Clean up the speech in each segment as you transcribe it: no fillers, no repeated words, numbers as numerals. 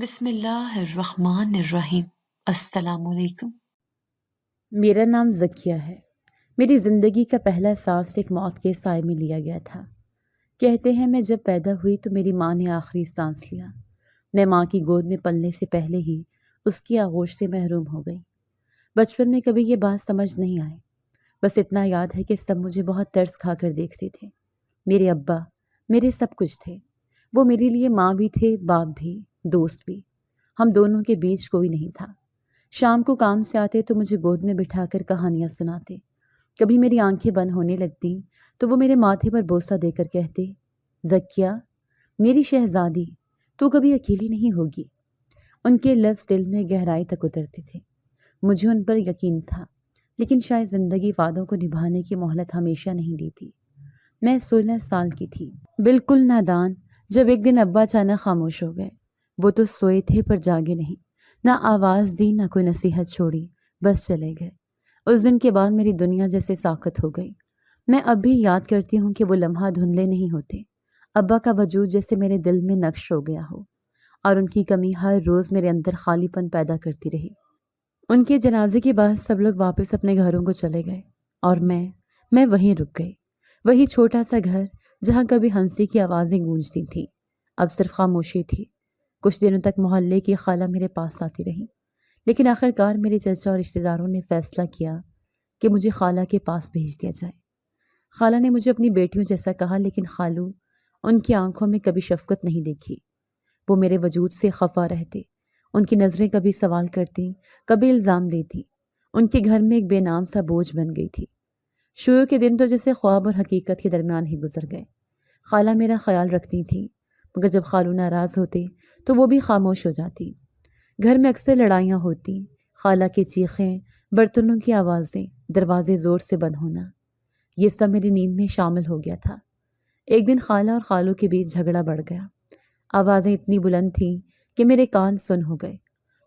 بسم اللہ الرحمن الرحیم۔ السلام علیکم۔ میرا نام زکیہ ہے۔ میری زندگی کا پہلا سانس ایک موت کے سائے میں لیا گیا تھا۔ کہتے ہیں میں جب پیدا ہوئی تو میری ماں نے آخری سانس لیا۔ میں ماں کی گود میں پلنے سے پہلے ہی اس کی آغوش سے محروم ہو گئی۔ بچپن میں کبھی یہ بات سمجھ نہیں آئی، بس اتنا یاد ہے کہ سب مجھے بہت ترس کھا کر دیکھتے تھے۔ میرے ابا میرے سب کچھ تھے، وہ میرے لیے ماں بھی تھے، باپ بھی، دوست بھی۔ ہم دونوں کے بیچ کوئی نہیں تھا۔ شام کو کام سے آتے تو مجھے گود میں بٹھا کر کہانیاں سناتے۔ کبھی میری آنکھیں بند ہونے لگتیں تو وہ میرے ماتھے پر بوسہ دے کر کہتے، زکیہ میری شہزادی، تو کبھی اکیلی نہیں ہوگی۔ ان کے لفظ دل میں گہرائی تک اترتے تھے۔ مجھے ان پر یقین تھا، لیکن شاید زندگی وعدوں کو نبھانے کی مہلت ہمیشہ نہیں دیتی۔ میں 16 سال کی تھی، بالکل نادان، جب ایک دن ابا اچانک خاموش ہو گئے۔ وہ تو سوئے تھے پر جاگے نہیں، نہ آواز دی نہ کوئی نصیحت چھوڑی، بس چلے گئے۔ اس دن کے بعد میری دنیا جیسے ساکت ہو گئی۔ میں اب بھی یاد کرتی ہوں کہ وہ لمحہ دھندلے نہیں ہوتے۔ ابا کا وجود جیسے میرے دل میں نقش ہو گیا ہو، اور ان کی کمی ہر روز میرے اندر خالی پن پیدا کرتی رہی۔ ان کے جنازے کے بعد سب لوگ واپس اپنے گھروں کو چلے گئے، اور میں وہیں رک گئی۔ وہی چھوٹا سا گھر جہاں کبھی ہنسی کی آوازیں گونجتی تھیں، اب صرف خاموشی تھی۔ کچھ دنوں تک محلے کی خالہ میرے پاس آتی رہی، لیکن آخرکار میرے چچا اور رشتہ داروں نے فیصلہ کیا کہ مجھے خالہ کے پاس بھیج دیا جائے۔ خالہ نے مجھے اپنی بیٹیوں جیسا کہا، لیکن خالو ان کی آنکھوں میں کبھی شفقت نہیں دیکھی۔ وہ میرے وجود سے خفا رہتے۔ ان کی نظریں کبھی سوال کرتی، کبھی الزام دیتی۔ ان کے گھر میں ایک بے نام سا بوجھ بن گئی تھی۔ شروع کے دن تو جیسے خواب اور حقیقت کے درمیان ہی گزر گئے۔ خالہ میرا خیال رکھتی تھیں، مگر جب خالو ناراض ہوتے تو وہ بھی خاموش ہو جاتی۔ گھر میں اکثر لڑائیاں ہوتی، خالہ کی چیخیں، برتنوں کی آوازیں، دروازے زور سے بند ہونا، یہ سب میری نیند میں شامل ہو گیا تھا۔ ایک دن خالہ اور خالو کے بیچ جھگڑا بڑھ گیا۔ آوازیں اتنی بلند تھیں کہ میرے کان سن ہو گئے۔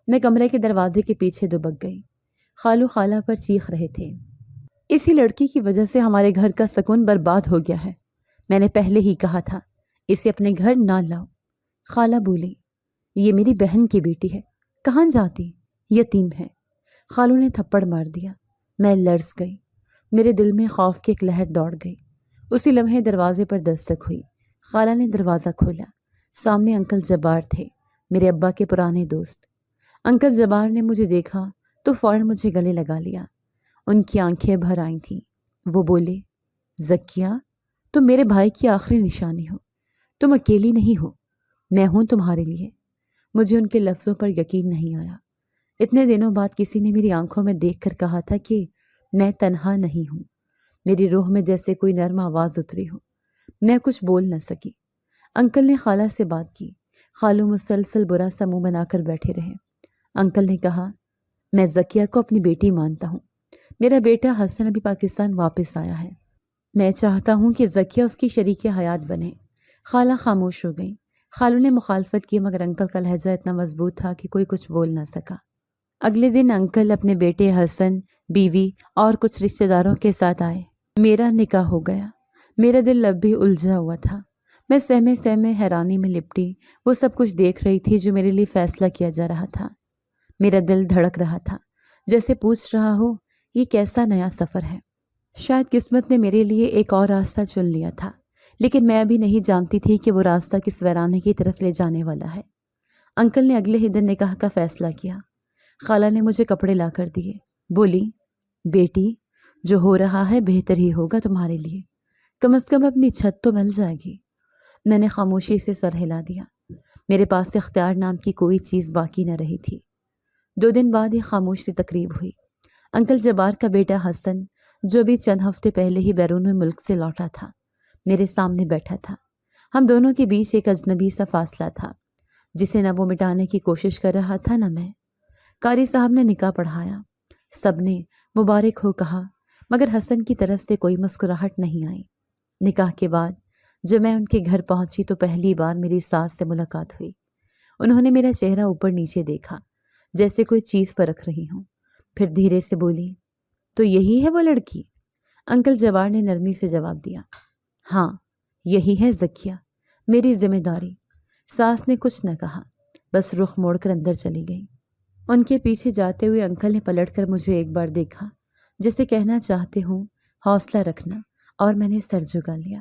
میں کمرے کے دروازے کے پیچھے دبک گئی۔ خالو خالہ پر چیخ رہے تھے، اسی لڑکی کی وجہ سے ہمارے گھر کا سکون برباد ہو گیا ہے۔ میں نے پہلے ہی کہا تھا اسے اپنے گھر نہ لاؤ۔ خالہ بولی، یہ میری بہن کی بیٹی ہے، کہاں جاتی، یتیم ہے۔ خالو نے تھپڑ مار دیا۔ میں لرز گئی، میرے دل میں خوف کی ایک لہر دوڑ گئی۔ اسی لمحے دروازے پر دستک ہوئی۔ خالہ نے دروازہ کھولا۔ سامنے انکل جبار تھے، میرے ابا کے پرانے دوست۔ انکل جبار نے مجھے دیکھا تو فوراً مجھے گلے لگا لیا۔ ان کی آنکھیں بھر آئی تھیں۔ وہ بولے، زکیہ تم میرے بھائی کی آخری نشانی ہو، تم اکیلی نہیں ہو، میں ہوں تمہارے لیے۔ مجھے ان کے لفظوں پر یقین نہیں آیا۔ اتنے دنوں بعد کسی نے میری آنکھوں میں دیکھ کر کہا تھا کہ میں تنہا نہیں ہوں۔ میری روح میں جیسے کوئی نرم آواز اتری ہو۔ میں کچھ بول نہ سکی۔ انکل نے خالہ سے بات کی۔ خالو مسلسل برا سا منہ بنا کر بیٹھے رہے۔ انکل نے کہا، میں زکیہ کو اپنی بیٹی مانتا ہوں۔ میرا بیٹا حسن ابھی پاکستان واپس آیا ہے۔ میں چاہتا ہوں کہ زکیہ اس کی شریک حیات بنے۔ خالہ خاموش ہو گئی۔ خالو نے مخالفت کی، مگر انکل کا لہجہ اتنا مضبوط تھا کہ کوئی کچھ بول نہ سکا۔ اگلے دن انکل اپنے بیٹے حسن، بیوی اور کچھ رشتہ داروں کے ساتھ آئے۔ میرا نکاح ہو گیا۔ میرا دل اب بھی الجھا ہوا تھا۔ میں سہمے سہمے حیرانی میں لپٹی وہ سب کچھ دیکھ رہی تھی جو میرے لیے فیصلہ کیا جا رہا تھا۔ میرا دل دھڑک رہا تھا، جیسے پوچھ رہا ہو یہ کیسا نیا سفر ہے۔ شاید قسمت نے میرے لیے ایک اور راستہ چن لیا تھا، لیکن میں ابھی نہیں جانتی تھی کہ وہ راستہ کس ویرانے کی طرف لے جانے والا ہے۔ انکل نے اگلے ہی دن نکاح کا فیصلہ کیا۔ خالہ نے مجھے کپڑے لا کر دیے۔ بولی، بیٹی جو ہو رہا ہے بہتر ہی ہوگا تمہارے لیے، کم از کم اپنی چھت تو مل جائے گی۔ میں نے خاموشی سے سر ہلا دیا۔ میرے پاس اختیار نام کی کوئی چیز باقی نہ رہی تھی۔ 2 دن بعد ایک خاموش سی تقریب ہوئی۔ انکل جبار کا بیٹا حسن، جو بھی چند ہفتے پہلے ہی بیرون ملک سے لوٹا تھا، میرے سامنے بیٹھا تھا۔ ہم دونوں کے بیچ ایک اجنبی سا فاصلہ تھا، جسے نہ وہ مٹانے کی کوشش کر رہا تھا نہ میں۔ قاری صاحب نے نکاح پڑھایا۔ سب نے مبارک ہو کہا، مگر حسن کی طرف سے کوئی مسکراہٹ نہیں آئی۔ نکاح کے بعد جب میں ان کے گھر پہنچی تو پہلی بار میری ساس سے ملاقات ہوئی۔ انہوں نے میرا چہرہ اوپر نیچے دیکھا، جیسے کوئی چیز پر رکھ رہی ہوں، پھر دھیرے سے بولی، تو یہی ہے وہ لڑکی؟ انکل جوار نے نرمی سے جواب دیا، ہاں یہی ہے زکیہ، میری ذمہ داری۔ ساس نے کچھ نہ کہا، بس رخ موڑ کر اندر چلی گئی۔ ان کے پیچھے جاتے ہوئے انکل نے پلٹ کر مجھے ایک بار دیکھا، جیسے کہنا چاہتے ہوں حوصلہ رکھنا، اور میں نے سر جھکا لیا۔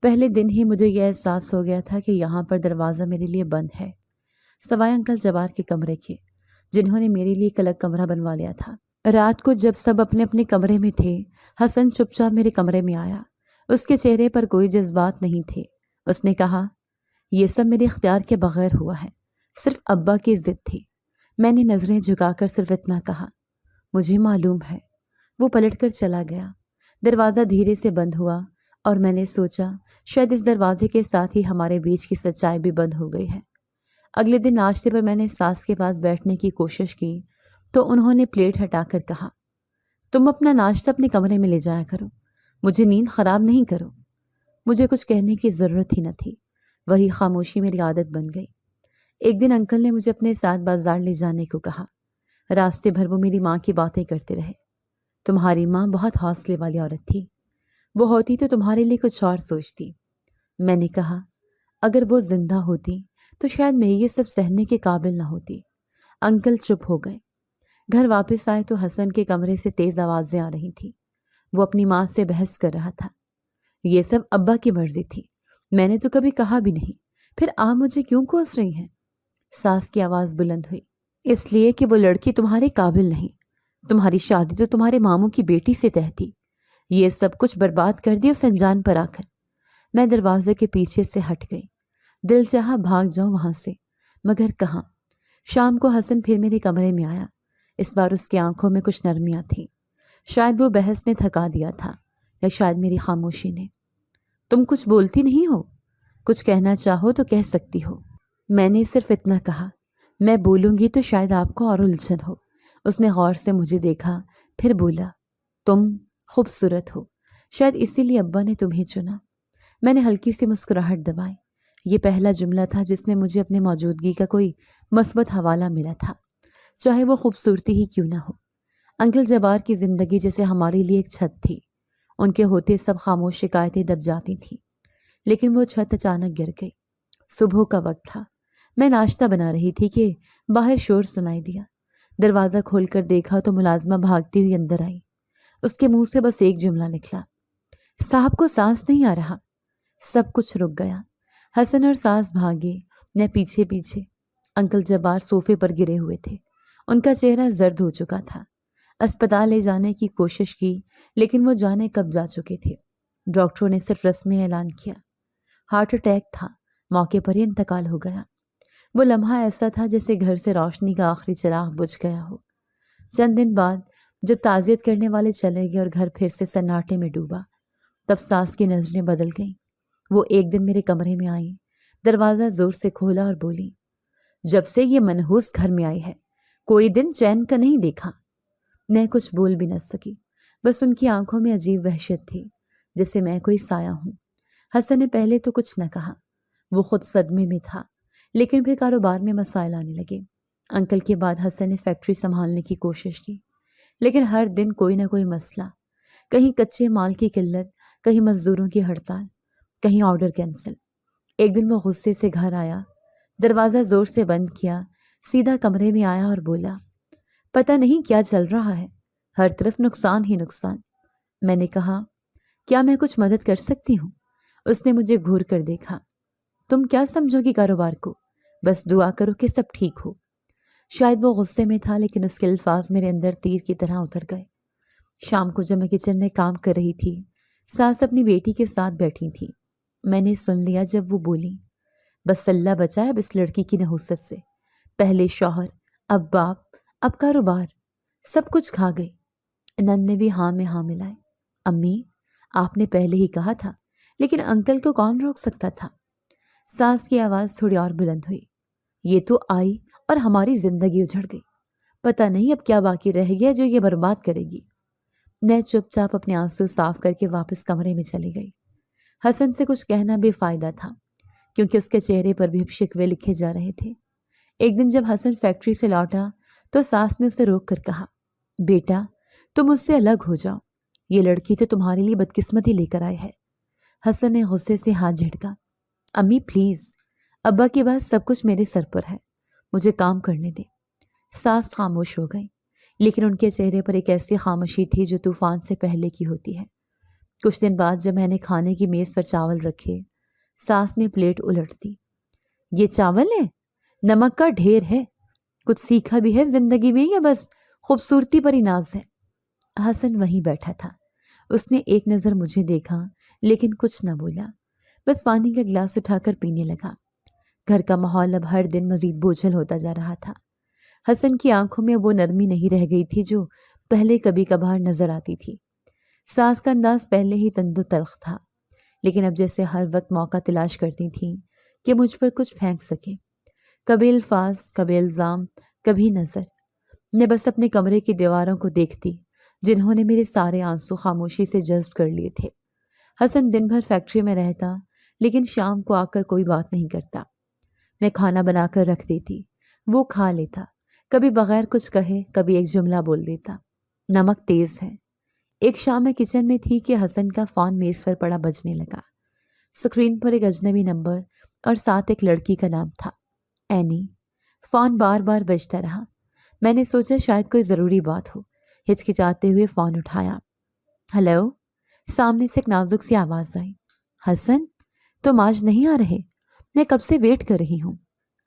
پہلے دن ہی مجھے یہ احساس ہو گیا تھا کہ یہاں پر دروازہ میرے لیے بند ہے، سوائے انکل جبار کے کمرے کے، جنہوں نے میرے لیے ایک الگ کمرہ بنوا لیا تھا۔ رات کو جب سب اپنے اپنے کمرے میں تھے، حسن چپ چاپ میرے کمرے میں آیا۔ اس کے چہرے پر کوئی جذبات نہیں تھے۔ اس نے کہا، یہ سب میرے اختیار کے بغیر ہوا ہے، صرف ابا کی ضد تھی۔ میں نے نظریں جھکا کر صرف اتنا کہا، مجھے معلوم ہے۔ وہ پلٹ کر چلا گیا۔ دروازہ دھیرے سے بند ہوا اور میں نے سوچا شاید اس دروازے کے ساتھ ہی ہمارے بیچ کی سچائی بھی بند ہو گئی ہے۔ اگلے دن ناشتے پر میں نے ساس کے پاس بیٹھنے کی کوشش کی تو انہوں نے پلیٹ ہٹا کر کہا، تم اپنا ناشتہ اپنے کمرے میں لے جایا کرو، مجھے نیند خراب نہیں کرو۔ مجھے کچھ کہنے کی ضرورت ہی نہ تھی، وہی خاموشی میری عادت بن گئی۔ ایک دن انکل نے مجھے اپنے ساتھ بازار لے جانے کو کہا۔ راستے بھر وہ میری ماں کی باتیں کرتے رہے۔ تمہاری ماں بہت حوصلے والی عورت تھی، وہ ہوتی تو تمہارے لیے کچھ اور سوچتی۔ میں نے کہا، اگر وہ زندہ ہوتی تو شاید میں یہ سب سہنے کے قابل نہ ہوتی۔ انکل چپ ہو گئے۔ گھر واپس آئے تو حسن کے کمرے سے تیز آوازیں آ رہی تھی۔ وہ اپنی ماں سے بحث کر رہا تھا۔ یہ سب ابا کی مرضی تھی، میں نے تو کبھی کہا بھی نہیں، پھر آپ مجھے کیوں کوس رہی ہیں؟ ساس کی آواز بلند ہوئی، اس لیے کہ وہ لڑکی تمہارے قابل نہیں، تمہاری شادی تو تمہارے ماموں کی بیٹی سے طے تھی، یہ سب کچھ برباد کر دی اس انجان پر آ کر۔ میں دروازے کے پیچھے سے ہٹ گئی، دل چاہا بھاگ جاؤں وہاں سے، مگر کہاں۔ شام کو حسن پھر میرے کمرے میں آیا۔ اس بار اس کی آنکھوں میں کچھ نرمیاں تھیں، شاید وہ بحث نے تھکا دیا تھا یا شاید میری خاموشی نے۔ تم کچھ بولتی نہیں ہو، کچھ کہنا چاہو تو کہہ سکتی ہو۔ میں نے صرف اتنا کہا، میں بولوں گی تو شاید آپ کو اور الجھن ہو۔ اس نے غور سے مجھے دیکھا، پھر بولا، تم خوبصورت ہو، شاید اسی لیے ابا نے تمہیں چنا۔ میں نے ہلکی سی مسکراہٹ دبائی۔ یہ پہلا جملہ تھا جس میں مجھے اپنے موجودگی کا کوئی مثبت حوالہ ملا تھا، چاہے وہ خوبصورتی ہی کیوں نہ ہو۔ انکل جبار کی زندگی جیسے ہمارے لیے ایک چھت تھی، ان کے ہوتے سب خاموش شکایتیں دب جاتی تھیں، لیکن وہ چھت اچانک گر گئی۔ صبح کا وقت تھا، میں ناشتہ بنا رہی تھی کہ باہر شور سنائی دیا۔ دروازہ کھول کر دیکھا تو ملازمہ بھاگتی ہوئی اندر آئی۔ اس کے منہ سے بس ایک جملہ نکلا، صاحب کو سانس نہیں آ رہا۔ سب کچھ رک گیا۔ حسن اور ساس بھاگے، میں پیچھے پیچھے۔ انکل جبار صوفے پر گرے ہوئے تھے، ان کا چہرہ زرد ہو چکا تھا۔ اسپتال لے جانے کی کوشش کی لیکن وہ جانے کب جا چکے تھے۔ ڈاکٹروں نے صرف رسمی اعلان کیا، ہارٹ اٹیک تھا، موقع پر ہی انتقال ہو گیا۔ وہ لمحہ ایسا تھا جیسے گھر سے روشنی کا آخری چراغ بجھ گیا ہو۔ چند دن بعد جب تعزیت کرنے والے چلے گئے اور گھر پھر سے سناٹے میں ڈوبا، تب ساس کی نظریں بدل گئیں۔ وہ ایک دن میرے کمرے میں آئیں، دروازہ زور سے کھولا اور بولی، جب سے یہ منحوس گھر میں آئی ہے کوئی دن چین کا نہیں دیکھا۔ میں کچھ بول بھی نہ سکی، بس ان کی آنکھوں میں عجیب وحشت تھی، جیسے میں کوئی سایہ ہوں۔ حسن نے پہلے تو کچھ نہ کہا، وہ خود صدمے میں تھا، لیکن پھر کاروبار میں مسائل آنے لگے۔ انکل کے بعد حسن نے فیکٹری سنبھالنے کی کوشش کی، لیکن ہر دن کوئی نہ کوئی مسئلہ، کہیں کچے مال کی قلت، کہیں مزدوروں کی ہڑتال، کہیں آرڈر کینسل۔ ایک دن وہ غصے سے گھر آیا، دروازہ زور سے بند کیا، سیدھا کمرے میں آیا اور بولا، پتہ نہیں کیا چل رہا ہے، ہر طرف نقصان ہی نقصان۔ میں نے کہا، کیا میں کچھ مدد کر سکتی ہوں؟ اس نے مجھے گھور کر دیکھا، تم کیا سمجھو گی کاروبار کو؟ بس دعا کرو کہ سب ٹھیک ہو۔ شاید وہ غصے میں تھا لیکن اس کے الفاظ میرے اندر تیر کی طرح اتر گئے۔ شام کو جب میں کچن میں کام کر رہی تھی، ساس اپنی بیٹی کے ساتھ بیٹھی تھی۔ میں نے سن لیا جب وہ بولی، بس اللہ بچائے اب اس لڑکی کی نحوست سے، پہلے شوہر، اب باپ، اب کاروبار، سب کچھ کھا گئی۔ نند نے بھی ہاں میں ہاں ملائے۔ امی، آپ نے پہلے ہی کہا تھا، لیکن انکل کو کون روک سکتا تھا؟ ساس کی آواز تھوڑی اور بلند ہوئی، یہ تو آئی اور ہماری زندگی اجڑ گئی، پتہ نہیں اب کیا باقی رہ گیا جو یہ برباد کرے گی۔ میں چپ چاپ اپنے آنسو صاف کر کے واپس کمرے میں چلی گئی۔ حسن سے کچھ کہنا بے فائدہ تھا، کیونکہ اس کے چہرے پر بھی اب شکوے لکھے جا رہے تھے۔ ایک دن جب حسن فیکٹری سے لوٹا تو ساس نے اسے روک کر کہا، بیٹا تم اس سے الگ ہو جاؤ، یہ لڑکی تو تمہارے لیے بدقسمتی لے کر آئی ہے۔ حسن نے غصے سے ہاتھ جھٹکا، امی پلیز، ابا کی بات سب کچھ میرے سر پر ہے، مجھے کام کرنے دے۔ ساس خاموش ہو گئی، لیکن ان کے چہرے پر ایک ایسی خاموشی تھی جو طوفان سے پہلے کی ہوتی ہے۔ کچھ دن بعد جب میں نے کھانے کی میز پر چاول رکھے، ساس نے پلیٹ الٹ دی۔ یہ چاول ہے؟ نمک کا ڈھیر ہے۔ کچھ سیکھا بھی ہے زندگی میں یا بس خوبصورتی پر ہی ناز ہے؟ حسن وہیں بیٹھا تھا۔ اس نے ایک نظر مجھے دیکھا لیکن کچھ نہ بولا، بس پانی کا گلاس اٹھا کر پینے لگا۔ گھر کا ماحول اب ہر دن مزید بوجھل ہوتا جا رہا تھا۔ حسن کی آنکھوں میں وہ نرمی نہیں رہ گئی تھی جو پہلے کبھی کبھار نظر آتی تھی۔ ساس کا انداز پہلے ہی تند و تلخ تھا، لیکن اب جیسے ہر وقت موقع تلاش کرتی تھیں کہ مجھ پر کچھ پھینک سکیں۔ کبھی الفاظ، کبھی الزام، کبھی نظر۔ میں بس اپنے کمرے کی دیواروں کو دیکھتی جنہوں نے میرے سارے آنسو خاموشی سے جذب کر لیے تھے۔ حسن دن بھر فیکٹری میں رہتا لیکن شام کو آ کر کوئی بات نہیں کرتا۔ میں کھانا بنا کر رکھ دیتی، وہ کھا لیتا، کبھی بغیر کچھ کہے کبھی ایک جملہ بول دیتا، نمک تیز ہے۔ ایک شام میں کچن میں تھی کہ حسن کا فون میز پر پڑا بجنے لگا۔ اسکرین پر ایک اجنبی نمبر اور ساتھ ایک لڑکی کا نام تھا، اینی۔ فون بار بار بجتا رہا۔ میں نے سوچا شاید کوئی ضروری بات ہو، ہچکچاتے ہوئے فون اٹھایا۔ ہیلو، سامنے سے ایک نازک سی آواز آئی۔ حسن، تم آج نہیں آ رہے؟ میں کب سے ویٹ کر رہی ہوں۔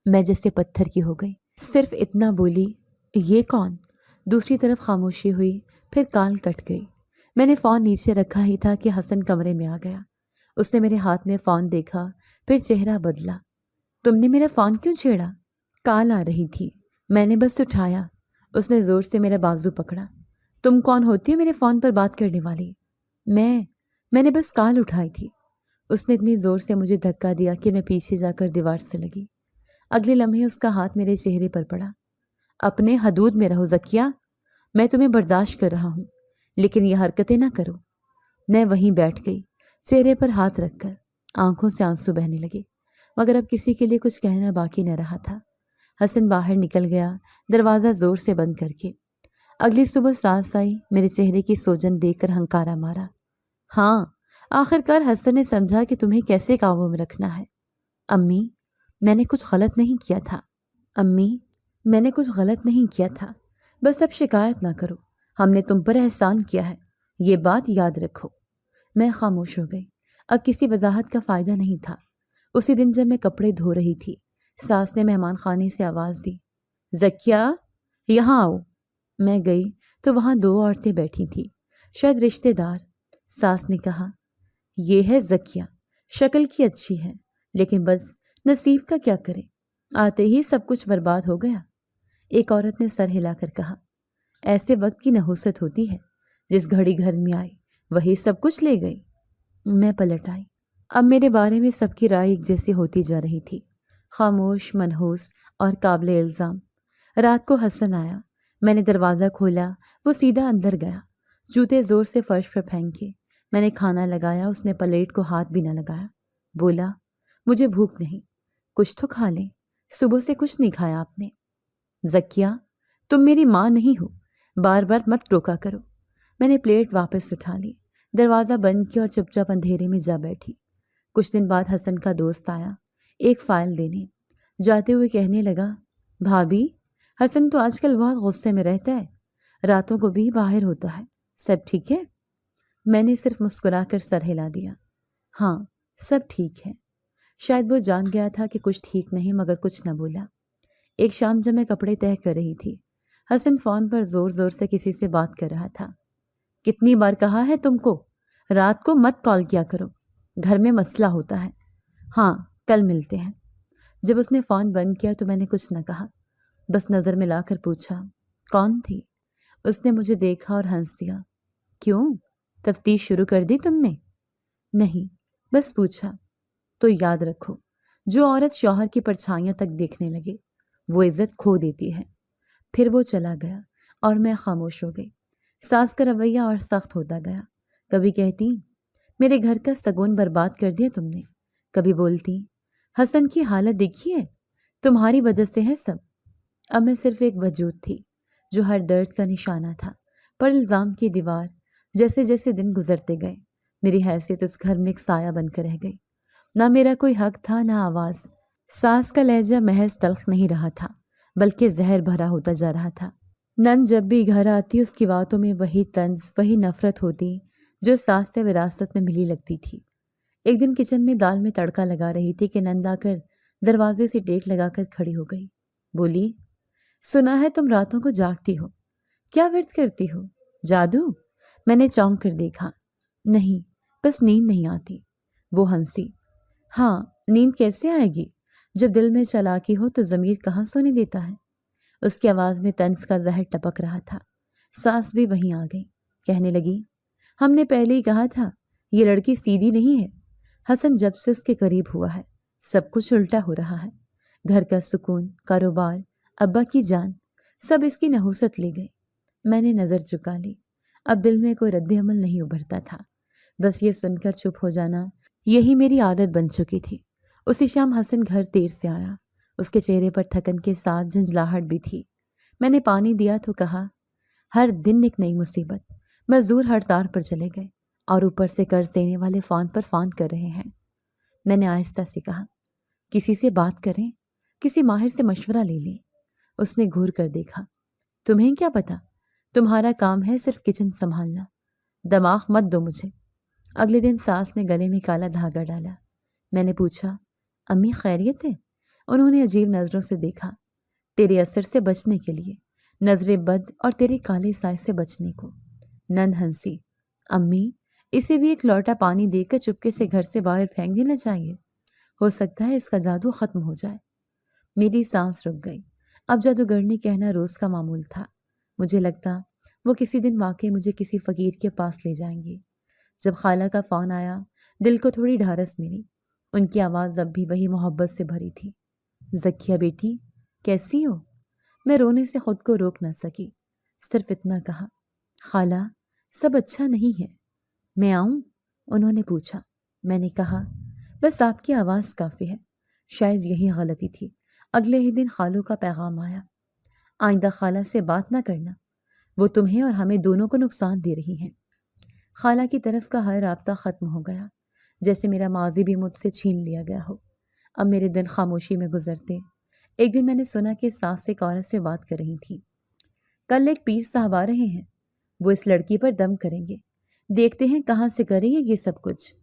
میں جیسے پتھر کی ہو گئی، صرف اتنا بولی، یہ کون؟ دوسری طرف خاموشی ہوئی، پھر کال کٹ گئی۔ میں نے فون نیچے رکھا ہی تھا کہ حسن کمرے میں آ گیا۔ اس نے میرے ہاتھ میں فون دیکھا، پھر چہرہ بدلا۔ تم نے میرا فون کیوں چھیڑا؟ کال آ رہی تھی، میں نے بس اٹھایا۔ اس نے زور سے میرا بازو پکڑا۔ تم کون ہوتی ہو میرے فون پر بات کرنے والی؟ میں نے بس کال اٹھائی تھی۔ اس نے اتنی زور سے مجھے دھکا دیا کہ میں پیچھے جا کر دیوار سے لگی۔ اگلے لمحے اس کا ہاتھ میرے چہرے پر پڑا۔ اپنے حدود میں رہو ذکیہ، میں تمہیں برداشت کر رہا ہوں، لیکن یہ حرکتیں نہ کرو۔ میں وہیں بیٹھ گئی، چہرے پر ہاتھ رکھ کر۔ آنکھوں سے آنسو بہنے لگے، مگر اب کسی کے لیے کچھ کہنا باقی نہ رہا تھا۔ حسن باہر نکل گیا، دروازہ زور سے بند کر کے۔ اگلی صبح ساس آئی، میرے چہرے کی سوجن دیکھ کر ہنکارا مارا۔ ہاں، آخر کار حسن نے سمجھا کہ تمہیں کیسے قابو میں رکھنا ہے۔ امی، میں نے کچھ غلط نہیں کیا تھا۔ امی، میں نے کچھ غلط نہیں کیا تھا، بس اب شکایت نہ کرو۔ ہم نے تم پر احسان کیا ہے، یہ بات یاد رکھو۔ میں خاموش ہو گئی، اب کسی وضاحت کا فائدہ نہیں تھا۔ اسی دن جب میں کپڑے دھو رہی تھی، ساس نے مہمان خانے سے آواز دی، ذکیہ، یہاں آؤ۔ میں گئی تو وہاں 2 عورتیں بیٹھی تھیں، شاید رشتے دار۔ ساس نے کہا، یہ ہے ذکیہ، شکل کی اچھی ہے، لیکن بس نصیب کا کیا کرے، آتے ہی سب کچھ برباد ہو گیا۔ ایک عورت نے سر ہلا کر کہا، ایسے وقت کی نحوست ہوتی ہے، جس گھڑی گھر میں آئی وہی سب کچھ لے گئی۔ میں پلٹ آئی۔ اب میرے بارے میں سب کی رائے ایک جیسی ہوتی جا رہی تھی، خاموش، منحوس اور قابل الزام۔ رات کو حسن آیا، میں نے دروازہ کھولا، وہ سیدھا اندر گیا، جوتے زور سے فرش پر پھینکے۔ میں نے کھانا لگایا، اس نے پلیٹ کو ہاتھ بھی نہ لگایا۔ بولا، مجھے بھوک نہیں، کچھ تو کھا لیں، صبح سے کچھ نہیں کھایا آپ نے۔ ذکیہ، تم میری ماں نہیں ہو، بار بار مت ٹوکا کرو۔ میں نے پلیٹ واپس اٹھا لی، دروازہ بند کیا اور چپ چاپ اندھیرے میں جا بیٹھی۔ کچھ دن بعد حسن کا دوست آیا، ایک فائل دینے۔ جاتے ہوئے کہنے لگا، بھابھی، حسن تو آج کل بہت غصے میں رہتا ہے، راتوں کو بھی باہر ہوتا ہے، سب ٹھیک ہے؟ میں نے صرف مسکرا کر سر ہلا دیا، ہاں سب ٹھیک ہے۔ شاید وہ جان گیا تھا کہ کچھ ٹھیک نہیں، مگر کچھ نہ بولا۔ ایک شام جب میں کپڑے تہہ کر رہی تھی، حسن فون پر زور زور سے کسی سے بات کر رہا تھا۔ کتنی بار کہا ہے تم کو، رات کو مت کال کیا کرو، گھر میں مسئلہ ہوتا ہے۔ ہاں، کل ملتے ہیں۔ جب اس نے فون بند کیا تو میں نے کچھ نہ کہا، بس نظر ملا کر پوچھا، کون تھی؟ اس نے مجھے دیکھا اور ہنس دیا۔ کیوں، تفتیش شروع کر دی تم نے؟ نہیں، بس پوچھا۔ تو یاد رکھو، جو عورت شوہر کی پرچھائیاں تک دیکھنے لگے وہ عزت کھو دیتی ہے۔ پھر وہ چلا گیا اور میں خاموش ہو گئی۔ ساس کا رویہ اور سخت ہوتا گیا۔ کبھی کہتی، میرے گھر کا سگون برباد کر دیا تم نے۔ کبھی بولتی، حسن کی حالت دیکھی ہے، تمہاری وجہ سے ہے سب۔ اب میں صرف ایک وجود تھی جو ہر درد کا نشانہ تھا، پر الزام کی دیوار۔ جیسے جیسے دن گزرتے گئے، میری حیثیت اس گھر میں ایک سایہ بن کر رہ گئی۔ نہ میرا کوئی حق تھا، نہ آواز۔ ساس کا لہجہ محض تلخ نہیں رہا تھا، بلکہ زہر بھرا ہوتا جا رہا تھا۔ نند جب بھی گھر آتی اس کی باتوں میں وہی طنز، وہی نفرت ہوتی جو ساس سے وراثت میں ملی لگتی تھی۔ ایک دن کچن میں دال میں تڑکا لگا رہی تھی کہ نند آ کر دروازے سے ٹیک لگا کر کھڑی ہو گئی۔ بولی، سنا ہے تم راتوں کو جاگتی ہو، کیا ورد کرتی ہو؟ جادو؟ میں نے چونک کر دیکھا۔ نہیں، بس نیند نہیں آتی۔ وہ ہنسی۔ ہاں، نیند کیسے آئے گی جب دل میں چلاکی ہو تو ضمیر کہاں سونے دیتا ہے؟ اس کی آواز میں طنز کا زہر ٹپک رہا تھا۔ ساس بھی وہیں آ گئی، کہنے لگی، ہم نے پہلے ہی کہا تھا یہ لڑکی سیدھی نہیں ہے۔ حسن جب سے اس کے قریب ہوا ہے سب کچھ الٹا ہو رہا ہے۔ گھر کا سکون، کاروبار، ابا کی جان، سب اس کی نحوست لے گئے۔ میں نے نظر چکا لی۔ اب دل میں کوئی رد عمل نہیں ابھرتا تھا، بس یہ سن کر چپ ہو جانا، یہی میری عادت بن چکی تھی۔ اسی شام حسن گھر دیر سے آیا۔ اس کے چہرے پر تھکن کے ساتھ جھنجھلاہٹ بھی تھی۔ میں نے پانی دیا تو کہا، ہر دن ایک نئی مصیبت، مزدور ہڑتال پر چلے گئے اور اوپر سے قرض دینے والے فون پر فون کر رہے ہیں۔ میں نے آہستہ سے کہا، کسی سے بات کریں، کسی ماہر سے مشورہ لے لیں۔ اس نے گھور کر دیکھا۔ تمہیں کیا پتا، تمہارا کام ہے صرف کچن سنبھالنا، دماغ مت دو مجھے۔ اگلے دن ساس نے گلے میں کالا دھاگا ڈالا۔ میں نے پوچھا، امی خیریت ہے؟ انہوں نے عجیب نظروں سے دیکھا۔ تیرے اثر سے بچنے کے لیے، نظر بد اور تیرے کالے سائے سے بچنے کو۔ نند ہنسی۔ امی، اسے بھی ایک لوٹا پانی دے کر چپکے سے گھر سے باہر پھینک دینا چاہیے، ہو سکتا ہے اس کا جادو ختم ہو جائے۔ میری سانس رک گئی۔ اب جادوگرنی کہنا روز کا معمول تھا۔ مجھے لگتا وہ کسی دن واقعی مجھے کسی فقیر کے پاس لے جائیں گی۔ جب خالہ کا فون آیا دل کو تھوڑی ڈھارس ملی۔ ان کی آواز اب بھی وہی محبت سے بھری تھی۔ ذکیہ بیٹی، کیسی ہو؟ میں رونے سے خود کو روک نہ سکی، صرف اتنا کہا، خالہ سب اچھا نہیں ہے، میں آؤں؟ انہوں نے پوچھا۔ میں نے کہا، بس آپ کی آواز کافی ہے۔ شاید یہی غلطی تھی۔ اگلے ہی دن خالو کا پیغام آیا، آئندہ خالہ سے بات نہ کرنا، وہ تمہیں اور ہمیں دونوں کو نقصان دے رہی ہیں۔ خالہ کی طرف کا ہر رابطہ ختم ہو گیا، جیسے میرا ماضی بھی مجھ سے چھین لیا گیا ہو۔ اب میرے دن خاموشی میں گزرتے۔ ایک دن میں نے سنا کہ ساس ایک عورت سے بات کر رہی تھی۔ کل ایک پیر صاحب آ رہے ہیں، وہ اس لڑکی پر دم کریں گے، دیکھتے ہیں کہاں سے کریں گے یہ سب کچھ۔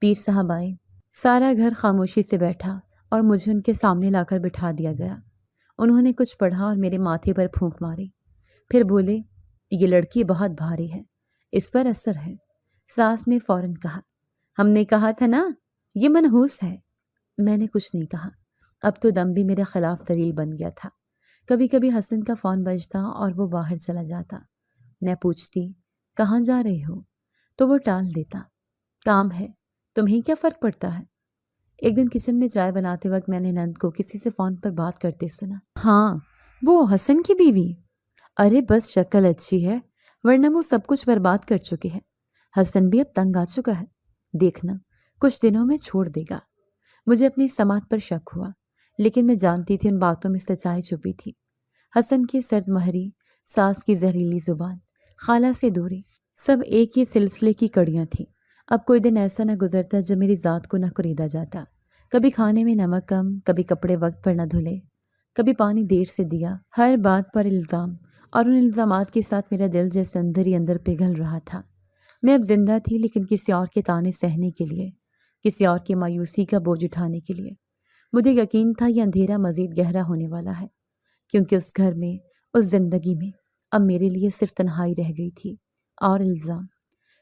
پیر صاحب آئے، سارا گھر خاموشی سے بیٹھا اور مجھے ان کے سامنے لا کر بٹھا دیا گیا۔ انہوں نے کچھ پڑھا اور میرے ماتھے پر پھونک ماری، پھر بولے، یہ لڑکی بہت بھاری ہے، اس پر اثر ہے۔ ساس نے فوراً کہا، ہم نے کہا تھا نا یہ منحوس ہے۔ میں نے کچھ نہیں کہا۔ اب تو دم بھی میرے خلاف دلیل بن گیا تھا۔ کبھی کبھی حسن کا فون بجتا اور وہ باہر چلا جاتا۔ میں پوچھتی، کہاں جا رہے ہو؟ تو وہ ٹال دیتا، کام ہے، تمہیں کیا فرق پڑتا ہے؟ ایک دن کچن میں چائے بناتے وقت میں نے نند کو کسی سے فون پر بات کرتے سنا۔ ہاں، وہ حسن کی بیوی؟ ارے بس شکل اچھی ہے، ورنہ وہ سب کچھ برباد کر چکی ہے۔ حسن بھی اب تنگ آ چکا ہے، دیکھنا کچھ دنوں میں چھوڑ دے گا۔ مجھے اپنی سماعت پر شک ہوا، لیکن میں جانتی تھی ان باتوں میں سچائی چھپی تھی۔ حسن کی سرد مہری، ساس کی زہریلی زبان، خالہ سے دوری، سب ایک ہی سلسلے کی کڑیاں تھیں۔ اب کوئی دن ایسا نہ گزرتا جب میری ذات کو نہ خریدا جاتا۔ کبھی کھانے میں نمک کم، کبھی کپڑے وقت پر نہ دھلے، کبھی پانی دیر سے دیا، ہر بات پر الزام، اور ان الزامات کے ساتھ میرا دل جیسے اندر ہی اندر پگھل رہا تھا۔ میں اب زندہ تھی لیکن کسی اور کے تانے سہنے کے لیے، کسی اور کی مایوسی کا بوجھ اٹھانے کے لیے۔ مجھے یقین تھا یہ اندھیرا مزید گہرا ہونے والا ہے، کیونکہ اس گھر میں، اس زندگی میں اب میرے لیے صرف تنہائی رہ گئی تھی اور الزام۔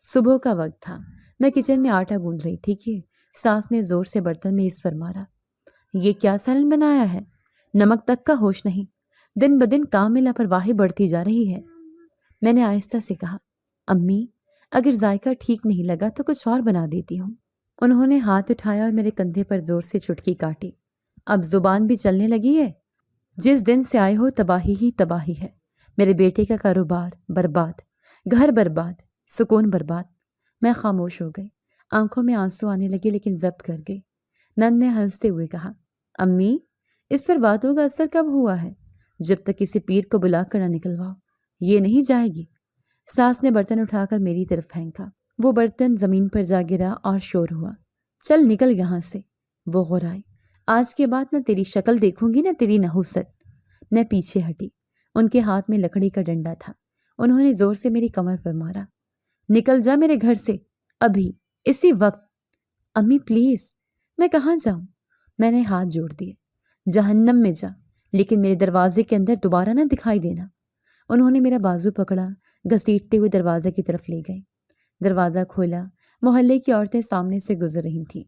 صبح کا وقت تھا، میں کچن میں آٹا گوندھ رہی تھی کہ ساس نے زور سے برتن میں اس پر مارا۔ یہ کیا سالن بنایا ہے؟ نمک تک کا ہوش نہیں، دن بدن کام میں لاپرواہی بڑھتی جا رہی ہے۔ میں نے آہستہ سے کہا، امی اگر ذائقہ ٹھیک نہیں لگا تو کچھ اور بنا دیتی ہوں۔ انہوں نے ہاتھ اٹھایا اور میرے کندھے پر زور سے چٹکی کاٹی۔ اب زبان بھی چلنے لگی ہے؟ جس دن سے آئے ہو تباہی ہی تباہی ہے۔ میرے بیٹے کا کاروبار برباد، گھر برباد، سکون برباد۔ میں خاموش ہو گئی، آنکھوں میں آنسو آنے لگے لیکن ضبط کر گئی۔ نند نے ہنستے ہوئے کہا، امی اس پر باتوں کا اثر کب ہوا ہے؟ جب تک کسی پیر کو بلا کر نہ نکلواؤ یہ نہیں جائے گی۔ ساس نے برتن اٹھا کر میری طرف پھینکا، وہ برتن زمین پر جا گرا اور شور ہوا۔ چل نکل یہاں سے۔ وہ غرائی، آج کے بعد نہ تیری شکل دیکھوں گی نہ تیری نحوست۔ میں پیچھے ہٹی۔ ان کے ہاتھ میں لکڑی کا ڈنڈا تھا۔ انہوں نے زور سے میری کمر پر مارا۔ نکل جا میرے گھر سے، ابھی، اسی وقت۔ امی پلیز، میں کہاں جاؤں؟ میں نے ہاتھ جوڑ دیے۔ جہنم میں جا، لیکن میرے دروازے کے اندر دوبارہ نہ دکھائی دینا۔ انہوں نے میرا بازو پکڑا، گھسیٹتے ہوئے دروازے کی طرف لے گئے۔ دروازہ کھولا، محلے کی عورتیں سامنے سے گزر رہی تھیں۔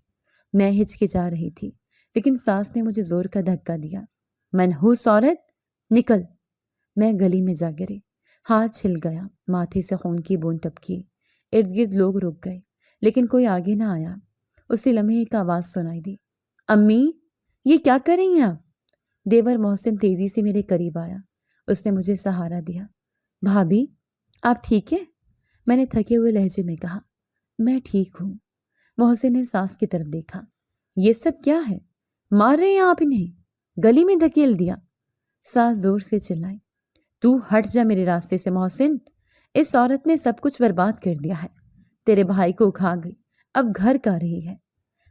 میں ہچکچا رہی تھی، لیکن ساس نے مجھے زور کا دھکا دیا۔ منحوس عورت، نکل! میں گلی میں جا گری۔ ہاتھ چھل گیا، ماتھے سے خون کی بوند ٹپکی۔ ارد گرد لوگ رک گئے، لیکن کوئی آگے نہ آیا۔ اسی لمحے ایک آواز سنائی دی، امی، یہ کیا کر رہی ہیں آپ؟ دیور محسن تیزی سے میرے قریب آیا۔ اس نے مجھے سہارا دیا۔ بھابھی، آپ ٹھیک ہیں؟ میں نے تھکے ہوئے لہجے میں کہا، میں ٹھیک ہوں۔ محسن نے ساس کی طرف دیکھا۔ یہ سب کیا ہے؟ مار رہے ہیں آپ انہیں؟ گلی میں دھکیل دیا؟ ساس زور سے چلائی۔ تو ہٹ جا میرے راستے سے محسن، اس عورت نے سب کچھ برباد کر دیا ہے۔ تیرے بھائی کو کھا گئی، اب گھر کا رہی ہے۔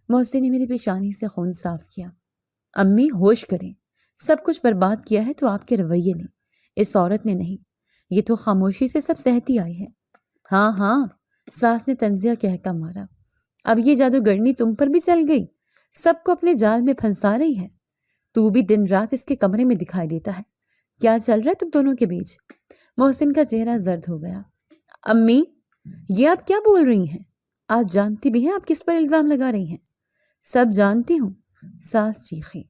محسن نے میری پیشانی سے خون صاف کیا۔ امی ہوش کریں، سب کچھ برباد کیا ہے تو آپ کے رویے نے، اس عورت نے نہیں۔ یہ تو خاموشی سے سب سہتی آئی ہے۔ ہاں ہاں، ساس نے طنزیہ کہہ مارا۔ اب یہ جادوگرنی تم پر بھی چل گئی، سب کو اپنے جال میں پھنسا رہی ہے۔ تو بھی دن رات اس کے کمرے میں دکھائی دیتا ہے۔ کیا چل رہا ہے تم دونوں کے بیچ؟ محسن کا چہرہ زرد ہو گیا۔ امی، یہ آپ کیا بول رہی ہیں؟ آپ جانتی بھی ہیں آپ کس پر الزام لگا رہی ہیں؟ سب جانتی ہوں، ساس چیخی۔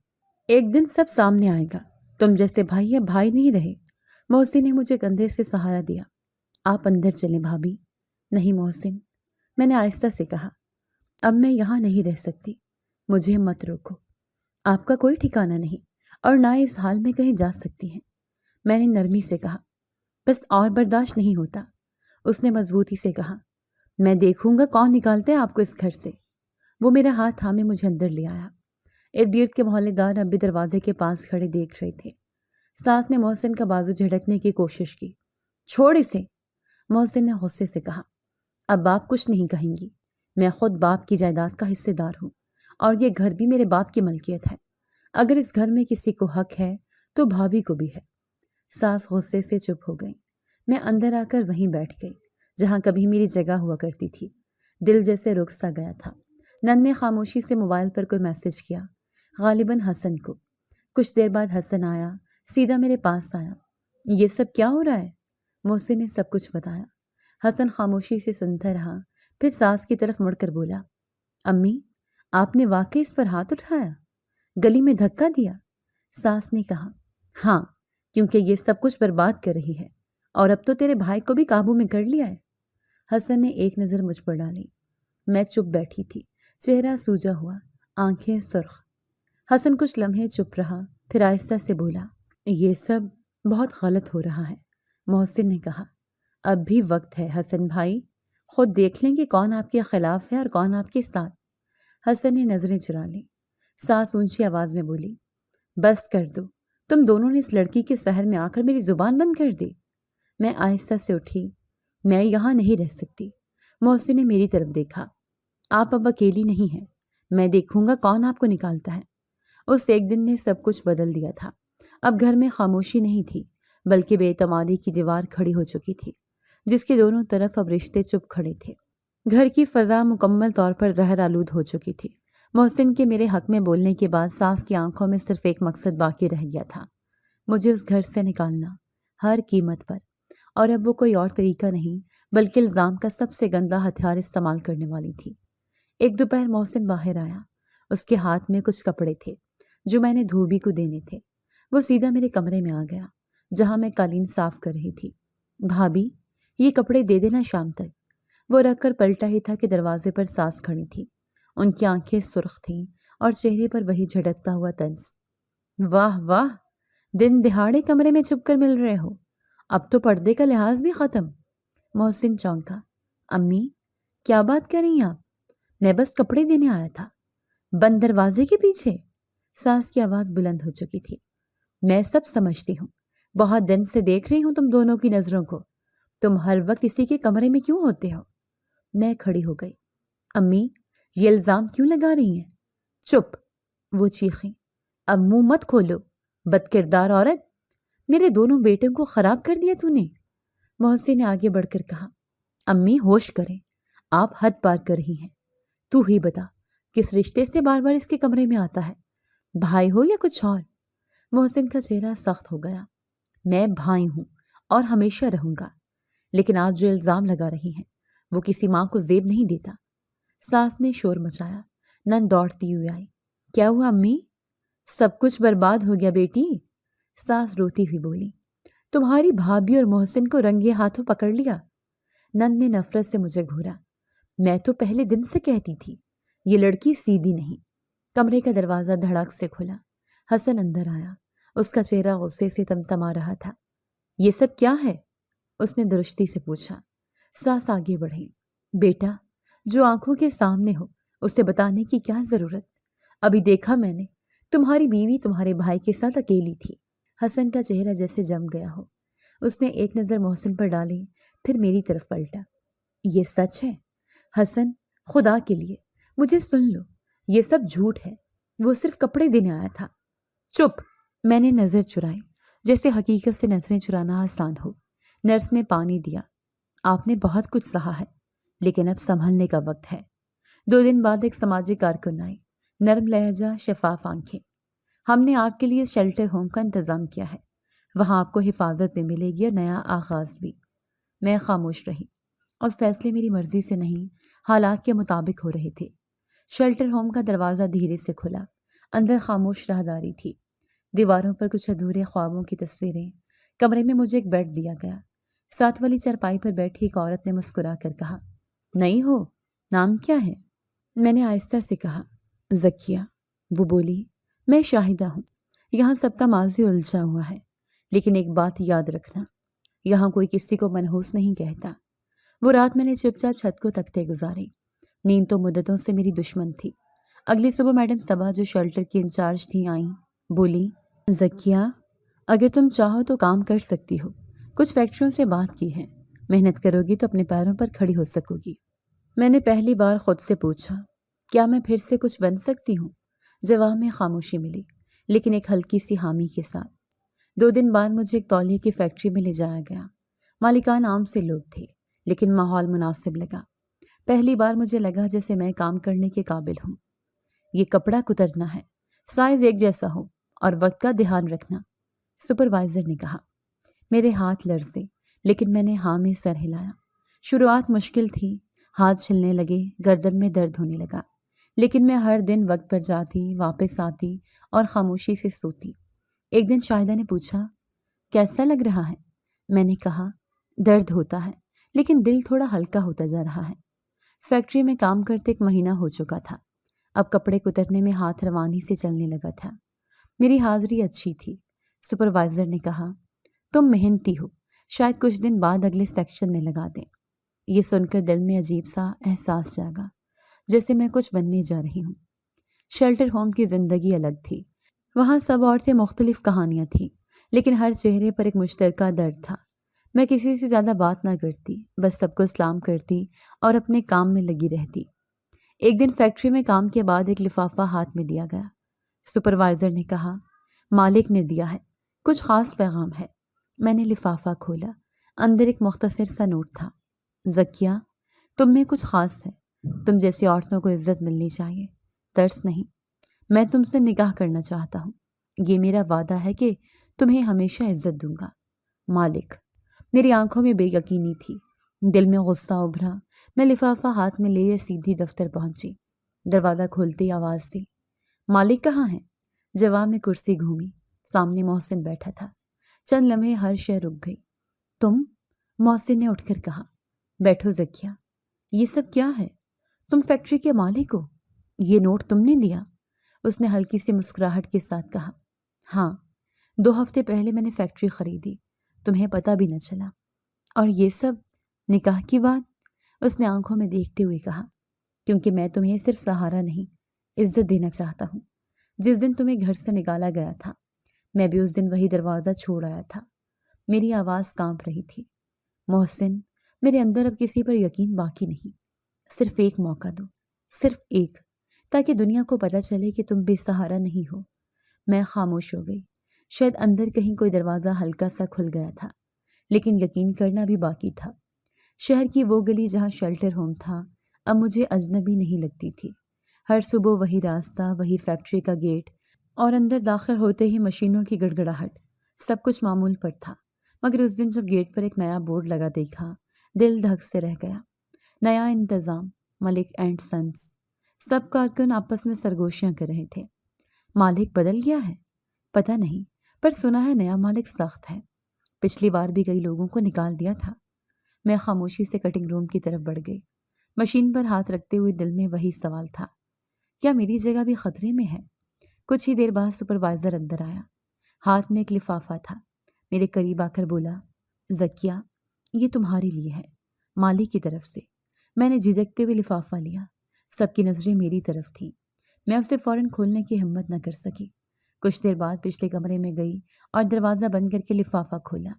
ایک دن سب سامنے آئے گا، تم جیسے بھائی یا بھائی نہیں رہے۔ محسن نے مجھے کندھے سے سہارا دیا۔ آپ اندر چلیں بھابھی۔ نہیں محسن، میں نے آہستہ سے کہا، اب میں یہاں نہیں رہ سکتی، مجھے مت روکو۔ آپ کا کوئی ٹھکانہ نہیں، اور نہ اس حال میں کہیں جا سکتی ہیں۔ میں نے نرمی سے کہا، بس اور برداشت نہیں ہوتا۔ اس نے مضبوطی سے کہا، میں دیکھوں گا کون نکالتا ہے آپ کو اس گھر سے۔ وہ میرا ہاتھ تھامے مجھے اندر لے آیا۔ ارد گرد کے محلے دار اب بھی دروازے کے پاس کھڑے دیکھ رہے تھے۔ ساس نے محسن کا بازو جھڑکنے کی کوشش کی۔ چھوڑ اسے، محسن نے غصے سے کہا۔ اب باپ کچھ نہیں کہیں گی، میں خود باپ کی جائیداد کا حصے دار ہوں، اور یہ گھر بھی میرے باپ کی ملکیت ہے۔ اگر اس گھر میں کسی کو حق ہے تو بھابھی کو بھی ہے۔ ساس غصے سے چپ ہو گئی۔ میں اندر آ کر وہیں بیٹھ گئی جہاں کبھی میری جگہ ہوا کرتی تھی۔ دل جیسے رک سا گیا تھا۔ نن نے خاموشی سے موبائل پر کوئی میسج کیا، غالباً حسن کو۔ کچھ دیر بعد حسن آیا، سیدھا میرے پاس آیا۔ یہ سب کیا ہو رہا ہے؟ محسن نے سب کچھ بتایا۔ حسن خاموشی سے سنتا رہا، پھر ساس کی طرف مڑ کر بولا، امی، آپ نے واقعی اس پر ہاتھ اٹھایا؟ گلی میں دھکا دیا؟ ساس نے کہا، ہاں، کیونکہ یہ سب کچھ برباد کر رہی ہے، اور اب تو تیرے بھائی کو بھی قابو میں کر لیا ہے۔ حسن نے ایک نظر مجھ پر ڈالی۔ میں چپ بیٹھی تھی، چہرہ سوجا ہوا، آنکھیں سرخ۔ حسن کچھ لمحے چپ رہا، پھر آہستہ سے بولا، یہ سب بہت غلط ہو رہا ہے۔ محسن نے کہا، اب بھی وقت ہے حسن بھائی، خود دیکھ لیں کہ کون آپ کے خلاف ہے اور کون آپ کے ساتھ۔ حسن نے نظریں چرا لی۔ ساس اونچی آواز میں بولی، بس کر دو، تم دونوں نے اس لڑکی کے سحر میں آ کر میری زبان بند کر دی۔ میں آہستہ سے اٹھی۔ میں یہاں نہیں رہ سکتی۔ محسن نے میری طرف دیکھا۔ آپ اب اکیلی نہیں ہیں، میں دیکھوں گا کون آپ کو نکالتا ہے۔ اس ایک دن نے سب کچھ بدل دیا تھا۔ اب گھر میں خاموشی نہیں تھی، بلکہ بے اعتمادی کی دیوار کھڑی ہو چکی تھی، جس کے دونوں طرف اب رشتے چپ کھڑے تھے۔ گھر کی فضا مکمل طور پر زہر آلود ہو چکی تھی۔ محسن کے میرے حق میں بولنے کے بعد ساس کی آنکھوں میں صرف ایک مقصد باقی رہ گیا تھا، مجھے اس گھر سے نکالنا، ہر قیمت پر۔ اور اب وہ کوئی اور طریقہ نہیں بلکہ الزام کا سب سے گندا ہتھیار استعمال کرنے والی تھی۔ ایک دوپہر محسن باہر آیا۔ اس کے ہاتھ میں کچھ کپڑے تھے جو میں نے دھوبی کو دینے تھے۔ وہ سیدھا میرے کمرے میں آ گیا جہاں میں قالین صاف کر رہی تھی۔ بھابھی، یہ کپڑے دے دینا شام تک۔ وہ رکھ کر پلٹا ہی تھا کہ دروازے پر ساس کھڑی تھی۔ ان کی آنکھیں سرخ تھیں اور چہرے پر وہی جھڑکتا ہوا طنز۔ واہ واہ، دن دہاڑے کمرے میں چھپ کر مل رہے ہو، اب تو پردے کا لحاظ بھی ختم۔ محسن چونکا۔ امی، کیا بات کر رہی ہیں آپ؟ میں بس کپڑے دینے آیا تھا۔ بند دروازے کے پیچھے؟ ساس کی آواز بلند ہو چکی تھی۔ میں سب سمجھتی ہوں، بہت دن سے دیکھ رہی ہوں تم دونوں کی نظروں کو۔ تم ہر وقت اسی کے کمرے میں کیوں ہوتے ہو؟ میں کھڑی ہو گئی۔ امی، یہ الزام کیوں لگا رہی ہیں؟ چپ، وہ چیخیں۔ اب منہ مت کھولو، بد کردار عورت۔ میرے دونوں بیٹوں کو خراب کر دیا تو نے؟ محسن نے آگے بڑھ کر کہا۔ امی ہوش کریں، آپ حد پار کر رہی ہیں۔ تو ہی بتا کس رشتے سے بار بار اس کے کمرے میں آتا ہے؟ بھائی ہو یا کچھ اور؟ محسن کا چہرہ سخت ہو گیا۔ میں بھائی ہوں اور ہمیشہ رہوں گا، لیکن آپ جو الزام لگا رہی ہیں وہ کسی ماں کو زیب نہیں دیتا۔ ساس نے شور مچایا۔ نند دوڑتی ہوئی آئی۔ کیا ہوا امی؟ سب کچھ برباد ہو گیا بیٹی، ساس روتی ہوئی بولی۔ تمہاری بھابھی اور محسن کو رنگے ہاتھوں پکڑ لیا۔ نند نے نفرت سے مجھے گھورا۔ میں تو پہلے دن سے کہتی تھی یہ لڑکی سیدھی نہیں۔ کمرے کا دروازہ دھڑک سے کھلا۔ حسن اندر آیا۔ اس کا چہرہ غصے سے تمتما رہا تھا۔ یہ سب کیا ہے؟ اس نے درشتی سے پوچھا۔ ساس آگے بڑھی۔ بیٹا، جو آنکھوں کے سامنے ہو اسے بتانے کی کیا ضرورت؟ ابھی دیکھا میں نے، تمہاری بیوی تمہارے بھائی کے ساتھ اکیلی تھی۔ حسن کا چہرہ جیسے جم گیا ہو۔ اس نے ایک نظر محسن پر ڈالی، پھر میری طرف پلٹا۔ یہ سچ ہے؟ حسن، خدا کے لیے مجھے سن لو، یہ سب جھوٹ ہے، وہ صرف کپڑے دینے آیا تھا۔ چپ! میں نے نظر چرائی، جیسے حقیقت سے نظریں چرانا آسان ہو۔ نرس نے پانی دیا۔ آپ نے بہت کچھ سہا ہے، لیکن اب سنبھلنے کا وقت ہے۔ 2 دن بعد ایک سماجی کارکن آئی، نرم لہجہ، شفاف آنکھیں۔ ہم نے آپ کے لیے شیلٹر ہوم کا انتظام کیا ہے، وہاں آپ کو حفاظت بھی ملے گی اور نیا آغاز بھی۔ میں خاموش رہی، اور فیصلے میری مرضی سے نہیں، حالات کے مطابق ہو رہے تھے۔ شیلٹر ہوم کا دروازہ دھیرے سے کھلا۔ اندر خاموش راہداری تھی، دیواروں پر کچھ ادھورے خوابوں کی تصویریں۔ کمرے میں مجھے ایک بیڈ دیا گیا۔ ساتھ والی چارپائی پر بیٹھی ایک عورت نے مسکرا کر کہا، نئی ہو؟ نام کیا ہے؟ میں نے آہستہ سے کہا، زکیہ۔ وہ بولی، میں شاہدہ ہوں۔ یہاں سب کا ماضی الجھا ہوا ہے، لیکن ایک بات یاد رکھنا، یہاں کوئی کسی کو منحوس نہیں کہتا۔ وہ رات میں نے چپ چاپ چھت کو تکتے گزاری۔ نیند تو مدتوں سے میری دشمن تھی۔ اگلی صبح میڈم صبا جو شیلٹر کی انچارج تھی آئیں، بولی، زکیہ، اگر تم چاہو تو کام کر سکتی ہو۔ کچھ فیکٹریوں سے بات کی ہے، محنت کرو گی تو اپنے پیروں پر کھڑی ہو سکو گی۔ میں نے پہلی بار خود سے پوچھا، کیا میں پھر سے کچھ بن سکتی ہوں؟ جواب میں خاموشی ملی، لیکن ایک ہلکی سی حامی کے ساتھ۔ 2 دن بعد مجھے ایک تولیے کی فیکٹری میں لے جایا گیا۔ مالکان عام سے لوگ تھے، لیکن ماحول مناسب لگا۔ پہلی بار مجھے لگا جیسے میں کام کرنے کے قابل ہوں۔ یہ کپڑا کترنا ہے، سائز ایک جیسا ہو اور وقت کا دھیان رکھنا، سپروائزر نے کہا۔ میرے ہاتھ لرزے، لیکن میں نے ہاں میں سر ہلایا۔ شروعات مشکل تھی، ہاتھ چھلنے لگے، گردن میں درد ہونے لگا، لیکن میں ہر دن وقت پر جاتی، واپس آتی اور خاموشی سے سوتی۔ ایک دن شاہدہ نے پوچھا، کیسا لگ رہا ہے؟ میں نے کہا، درد ہوتا ہے، لیکن دل تھوڑا ہلکا ہوتا جا رہا ہے۔ فیکٹری میں کام کرتے 1 مہینہ ہو چکا تھا۔ اب کپڑے کترنے میں ہاتھ روانی سے چلنے لگا تھا۔ میری حاضری اچھی تھی۔ سپروائزر نے کہا، تم محنتی ہو، شاید کچھ دن بعد اگلے سیکشن میں لگا دیں۔ یہ سن کر دل میں عجیب سا احساس جاگا، جیسے میں کچھ بننے جا رہی ہوں۔ شیلٹر ہوم کی زندگی الگ تھی۔ وہاں سب عورتیں مختلف کہانیاں تھیں، لیکن ہر چہرے پر ایک مشترکہ درد تھا۔ میں کسی سے زیادہ بات نہ کرتی، بس سب کو سلام کرتی اور اپنے کام میں لگی رہتی۔ ایک دن فیکٹری میں کام کے بعد ایک لفافہ ہاتھ میں دیا گیا۔ سپروائزر نے کہا، مالک نے دیا ہے، کچھ خاص پیغام ہے۔ میں نے لفافہ کھولا۔ اندر ایک مختصر سا نوٹ تھا، زکیہ، تم میں کچھ خاص ہے، تم جیسی عورتوں کو عزت ملنی چاہیے، ترس نہیں۔ میں تم سے نکاح کرنا چاہتا ہوں، یہ میرا وعدہ ہے کہ تمہیں ہمیشہ عزت دوں گا، مالک۔ میری آنکھوں میں بے یقینی تھی، دل میں غصہ ابھرا۔ میں لفافہ ہاتھ میں لیے سیدھی دفتر پہنچی۔ دروازہ کھولتے ہی آواز دی، مالک کہاں ہے؟ جواب میں کرسی گھومی، سامنے محسن بیٹھا تھا۔ چند لمحے ہر شے رک گئی۔ تم؟ محسن نے اٹھ کر کہا، بیٹھو زکیہ، یہ سب کیا ہے؟ تم فیکٹری کے مالک ہو، یہ نوٹ تم نے دیا؟ اس نے ہلکی سی مسکراہٹ کے ساتھ کہا، ہاں، 2 ہفتے پہلے میں نے فیکٹری خریدی، تمہیں پتہ بھی نہ چلا۔ اور یہ سب نکاح کی بات؟ اس نے آنکھوں میں دیکھتے ہوئے کہا، کیونکہ میں تمہیں صرف سہارا نہیں، عزت دینا چاہتا ہوں۔ جس دن تمہیں گھر سے نکالا گیا تھا، میں بھی اس دن وہی دروازہ چھوڑ آیا تھا۔ میری آواز کانپ رہی تھی، محسن، میرے اندر اب کسی پر یقین باقی نہیں، صرف ایک موقع دو، صرف ایک، تاکہ دنیا کو پتہ چلے کہ تم بے سہارا نہیں ہو۔ میں خاموش ہو گئی۔ شاید اندر کہیں کوئی دروازہ ہلکا سا کھل گیا تھا، لیکن یقین کرنا بھی باقی تھا۔ شہر کی وہ گلی جہاں شیلٹر ہوم تھا اب مجھے اجنبی نہیں لگتی تھی۔ ہر صبح وہی راستہ، وہی فیکٹری کا گیٹ، اور اندر داخل ہوتے ہی مشینوں کی گڑگڑاہٹ، سب کچھ معمول پر تھا۔ مگر اس دن جب گیٹ پر ایک نیا بورڈ لگا دیکھا، دل دھک سے رہ گیا۔ نیا انتظام، ملک اینڈ سنس۔ سب کارکن آپس میں سرگوشیاں کر رہے تھے۔ مالک بدل گیا ہے؟ پتہ نہیں، پر سنا ہے نیا مالک سخت ہے۔ پچھلی بار بھی کئی لوگوں کو نکال دیا تھا۔ میں خاموشی سے کٹنگ روم کی طرف بڑھ گئی۔ مشین پر ہاتھ رکھتے ہوئے دل میں وہی سوال تھا، کیا میری جگہ بھی خطرے میں ہے؟ کچھ ہی دیر بعد سپروائزر اندر آیا۔ ہاتھ میں ایک لفافہ تھا۔ میرے قریب آ کر بولا، زکیہ، یہ تمہارے لیے ہے، مالک کی طرف سے۔ میں نے جھجکتے ہوئے لفافہ لیا۔ سب کی نظریں میری طرف تھیں۔ میں اسے فوراً کھولنے کی ہمت نہ کر سکی۔ کچھ دیر بعد پچھلے کمرے میں گئی اور دروازہ بند کر کے لفافہ کھولا۔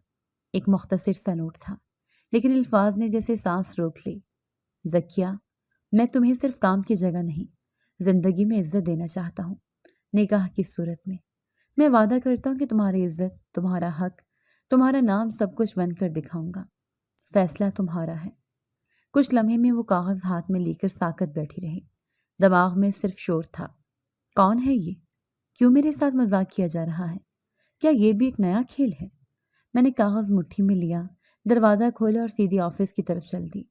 ایک مختصر سا نوٹ تھا، لیکن الفاظ نے جیسے سانس روک لی۔ زکیہ، میں تمہیں صرف کام کی جگہ نہیں، زندگی میں عزت دینا چاہتا ہوں، نکاح کی صورت میں۔ میں وعدہ کرتا ہوں کہ تمہاری عزت، تمہارا حق، تمہارا نام سب کچھ بن کر دکھاؤں گا۔ فیصلہ تمہارا ہے۔ کچھ لمحے میں وہ کاغذ ہاتھ میں لے کر ساکت بیٹھی رہی۔ دماغ میں صرف شور تھا، کون ہے یہ؟ کیوں میرے ساتھ مذاق کیا جا رہا ہے؟ کیا یہ بھی ایک نیا کھیل ہے؟ میں نے کاغذ مٹھی میں لیا، دروازہ کھولا اور سیدھی آفس کی طرف چل دی۔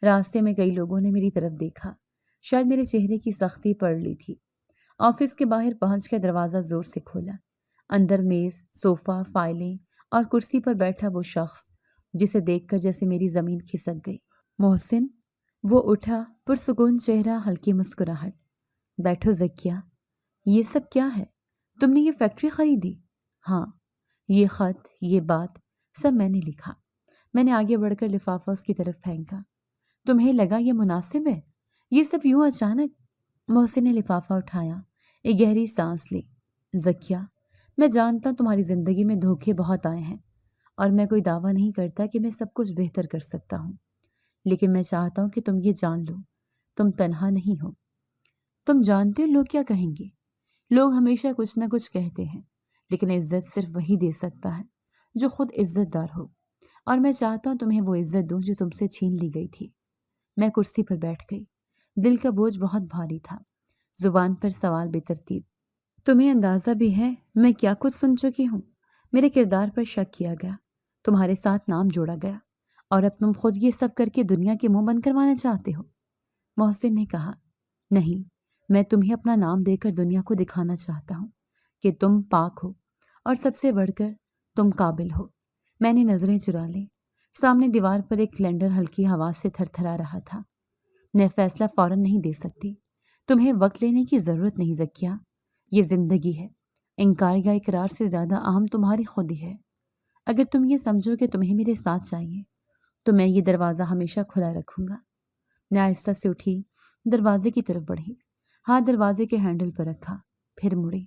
راستے میں کئی لوگوں نے میری طرف دیکھا، شاید میرے چہرے کی سختی پڑ لی تھی۔ آفس کے باہر پہنچ کر دروازہ زور سے کھولا۔ اندر میز، صوفہ، فائلیں اور کرسی پر بیٹھا وہ شخص جسے دیکھ کر جیسے میری زمین کھسک گئی۔ محسن، وہ اٹھا، پرسکون چہرہ، ہلکی مسکراہٹ۔ بیٹھو زکیہ، یہ سب کیا ہے؟ تم نے یہ فیکٹری خریدی؟ ہاں، یہ خط، یہ بات، سب میں نے لکھا۔ میں نے آگے بڑھ کر لفافہ اس کی طرف پھینکا۔ تمہیں لگا یہ مناسب ہے؟ یہ سب یوں اچانک؟ محسن نے لفافہ اٹھایا، ایک گہری سانس لی۔ زکیہ، میں جانتا ہوں تمہاری زندگی میں دھوکے بہت آئے ہیں، اور میں کوئی دعویٰ نہیں کرتا کہ میں سب کچھ بہتر کر سکتا ہوں، لیکن میں چاہتا ہوں کہ تم یہ جان لو، تم تنہا نہیں ہو۔ تم جانتے ہو لوگ کیا کہیں گے؟ لوگ ہمیشہ کچھ نہ کچھ کہتے ہیں، لیکن عزت صرف وہی دے سکتا ہے جو خود عزت دار ہو، اور میں چاہتا ہوں تمہیں وہ عزت دوں جو تم سے چھین لی گئی تھی۔ میں کرسی پر بیٹھ گئی۔ دل کا بوجھ بہت بھاری تھا، زبان پر سوال بے ترتیب۔ تمہیں اندازہ بھی ہے میں کیا کچھ سن چکی ہوں؟ میرے کردار پر شک کیا گیا، تمہارے ساتھ نام جوڑا گیا، اور اب تم خود یہ سب کر کے دنیا کے منہ بند کروانا چاہتے ہو۔ محسن نے کہا، نہیں، میں تمہیں اپنا نام دے کر دنیا کو دکھانا چاہتا ہوں کہ تم پاک ہو، اور سب سے بڑھ کر تم قابل ہو۔ میں نے نظریں چرا لیں۔ سامنے دیوار پر ایک کیلنڈر ہلکی ہوا سے تھر تھرا رہا تھا۔ میں فیصلہ فوراً نہیں دے سکتی، تمہیں وقت لینے کی ضرورت نہیں زکیہ، یہ زندگی ہے، انکار یا اقرار سے زیادہ اہم تمہاری خود ہی ہے۔ اگر تم یہ سمجھو کہ تمہیں میرے ساتھ چاہیے تو میں یہ دروازہ ہمیشہ کھلا رکھوں گا۔ میں آہستہ سے اٹھی، دروازے کی طرف بڑھی، ہاتھ دروازے کے ہینڈل پر رکھا، پھر مڑی۔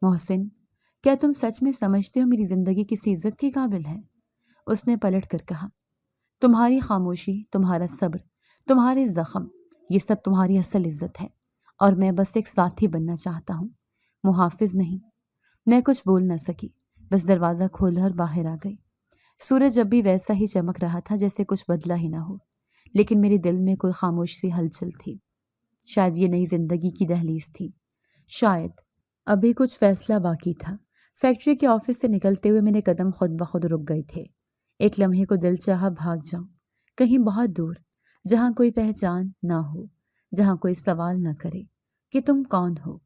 محسن، کیا تم سچ میں سمجھتے ہو میری زندگی کسی عزت کے قابل ہے؟ اس نے پلٹ کر کہا، تمہاری خاموشی، تمہارا صبر، تمہارے زخم، یہ سب تمہاری اصل عزت ہے، اور میں بس ایک ساتھی بننا چاہتا ہوں، محافظ نہیں۔ میں کچھ بول نہ سکی، بس دروازہ کھولا اور باہر آ گئی۔ سورج اب بھی ویسا ہی چمک رہا تھا جیسے کچھ بدلا ہی نہ ہو، لیکن میرے دل میں کوئی خاموش سی ہلچل تھی۔ شاید یہ نئی زندگی کی دہلیز تھی، شاید ابھی کچھ فیصلہ باقی تھا۔ فیکٹری کے آفس سے نکلتے ہوئے میرے قدم خود بخود رک گئے تھے۔ ایک لمحے کو دل چاہا بھاگ جاؤں، کہیں بہت دور، جہاں کوئی پہچان نہ ہو، جہاں کوئی سوال نہ کرے کہ تم کون ہو،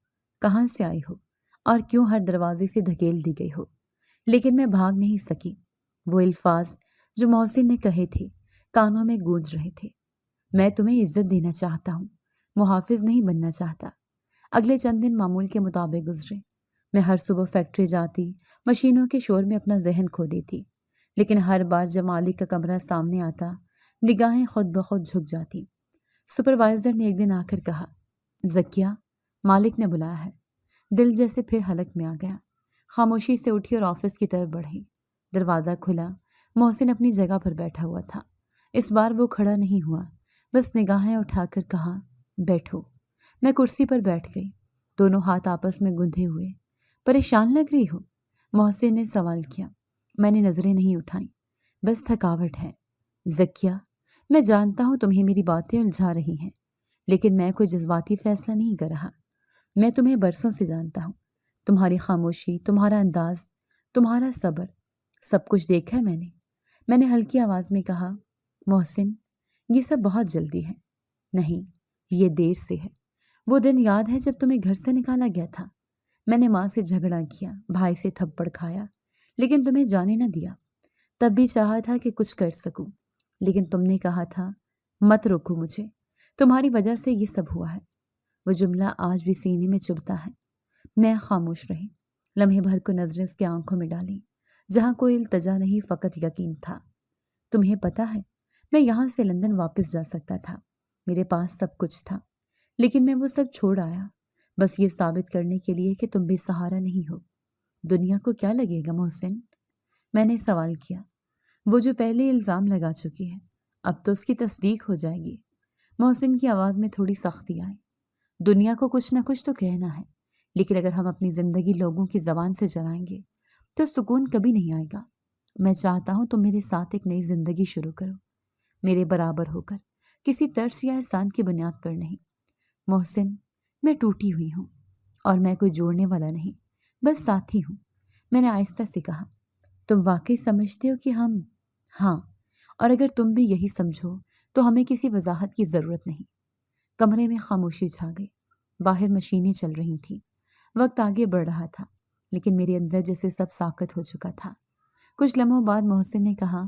کہاں سے آئی ہو، اور کیوں ہر دروازے سے دھکیل دی گئی ہو۔ لیکن میں بھاگ نہیں سکی۔ وہ الفاظ جو محسن نے کہے تھے کانوں میں گونج رہے تھے، میں تمہیں عزت دینا چاہتا ہوں، محافظ نہیں بننا چاہتا۔ اگلے چند دن معمول کے مطابق گزرے۔ میں ہر صبح فیکٹری جاتی، مشینوں کے شور میں اپنا ذہن کھو دیتی، لیکن ہر بار جب مالک کا کمرہ سامنے آتا، نگاہیں خود بخود جھک جاتی۔ سپروائزر نے ایک دن آ کر کہا، زکیہ، مالک نے بلایا ہے۔ دل جیسے پھر حلق میں آ گیا۔ خاموشی سے اٹھی اور آفس کی طرف بڑھی۔ دروازہ کھلا، محسن اپنی جگہ پر بیٹھا ہوا تھا۔ اس بار وہ کھڑا نہیں ہوا، بس نگاہیں اٹھا کر کہا، بیٹھو۔ میں کرسی پر بیٹھ گئی، دونوں ہاتھ آپس میں گندھے ہوئے۔ پریشان لگ رہی ہو؟ محسن نے سوال کیا۔ میں نے نظریں نہیں اٹھائیں، بس تھکاوٹ ہے۔ زکیہ، میں جانتا ہوں تمہیں میری باتیں الجھا رہی ہیں، لیکن میں کوئی جذباتی فیصلہ نہیں کر رہا۔ میں تمہیں برسوں سے جانتا ہوں، تمہاری خاموشی، تمہارا انداز، تمہارا صبر، سب کچھ دیکھا ہے میں نے ہلکی آواز میں کہا۔ محسن، یہ سب بہت جلدی ہے۔ نہیں، یہ دیر سے ہے۔ وہ دن یاد ہے جب تمہیں گھر سے نکالا گیا تھا؟ میں نے ماں سے جھگڑا کیا، بھائی سے تھپڑ کھایا، لیکن تمہیں جانے نہ دیا۔ تب بھی چاہا تھا کہ کچھ کر سکوں، لیکن تم نے کہا تھا مت روکو مجھے، تمہاری وجہ سے یہ سب ہوا ہے۔ وہ جملہ آج بھی سینے میں چبھتا ہے۔ میں خاموش رہی، لمحے بھر کو نظریں اس کے آنکھوں میں ڈالی، جہاں کوئی التجا نہیں، فقط یقین تھا۔ تمہیں پتہ ہے، میں یہاں سے لندن واپس جا سکتا تھا، میرے پاس سب کچھ تھا، لیکن میں وہ سب چھوڑ آیا، بس یہ ثابت کرنے کے لیے کہ تم بھی سہارا نہیں ہو۔ دنیا کو کیا لگے گا محسن؟ میں نے سوال کیا۔ وہ جو پہلے الزام لگا چکی ہے، اب تو اس کی تصدیق ہو جائے گی۔ محسن کی آواز میں تھوڑی سختی آئی۔ دنیا کو کچھ نہ کچھ تو کہنا ہے، لیکن اگر ہم اپنی زندگی لوگوں کی زبان سے چلائیں گے تو سکون کبھی نہیں آئے گا۔ میں چاہتا ہوں تم میرے ساتھ ایک نئی زندگی شروع کرو، میرے برابر ہو کر، کسی ترس یا احسان کی بنیاد پر نہیں۔ محسن، میں ٹوٹی ہوئی ہوں، اور میں کوئی جوڑنے والا نہیں، بس ساتھی ہوں۔ میں نے آہستہ سے کہا۔ تم واقعی سمجھتے ہو کہ ہم؟ ہاں، اور اگر تم بھی یہی سمجھو تو ہمیں کسی وضاحت کی ضرورت نہیں۔ کمرے میں خاموشی چھا گئی، باہر مشینیں چل رہی تھیں، وقت آگے بڑھ رہا تھا، لیکن میرے اندر جیسے سب ساکت ہو چکا تھا۔ کچھ لمحوں بعد محسن نے کہا،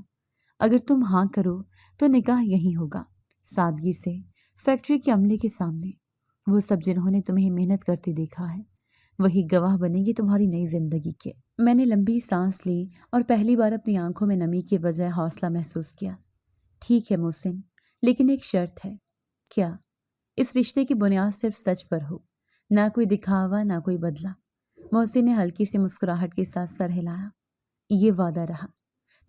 اگر تم ہاں کرو تو نکاح یہی ہوگا، سادگی سے، فیکٹری کے عملے کے سامنے۔ وہ سب جنہوں نے تمہیں محنت کرتے دیکھا ہے، وہی گواہ بنے گی تمہاری نئی زندگی کے۔ میں نے لمبی سانس لی اور پہلی بار اپنی آنکھوں میں نمی کے بجائے حوصلہ محسوس کیا۔ ٹھیک ہے محسن، لیکن ایک شرط ہے۔ کیا؟ اس رشتے کی بنیاد صرف سچ پر ہو، نہ کوئی دکھاوا، نہ کوئی بدلہ۔ محسن نے ہلکی سی مسکراہٹ کے ساتھ سر ہلایا۔ یہ وعدہ رہا۔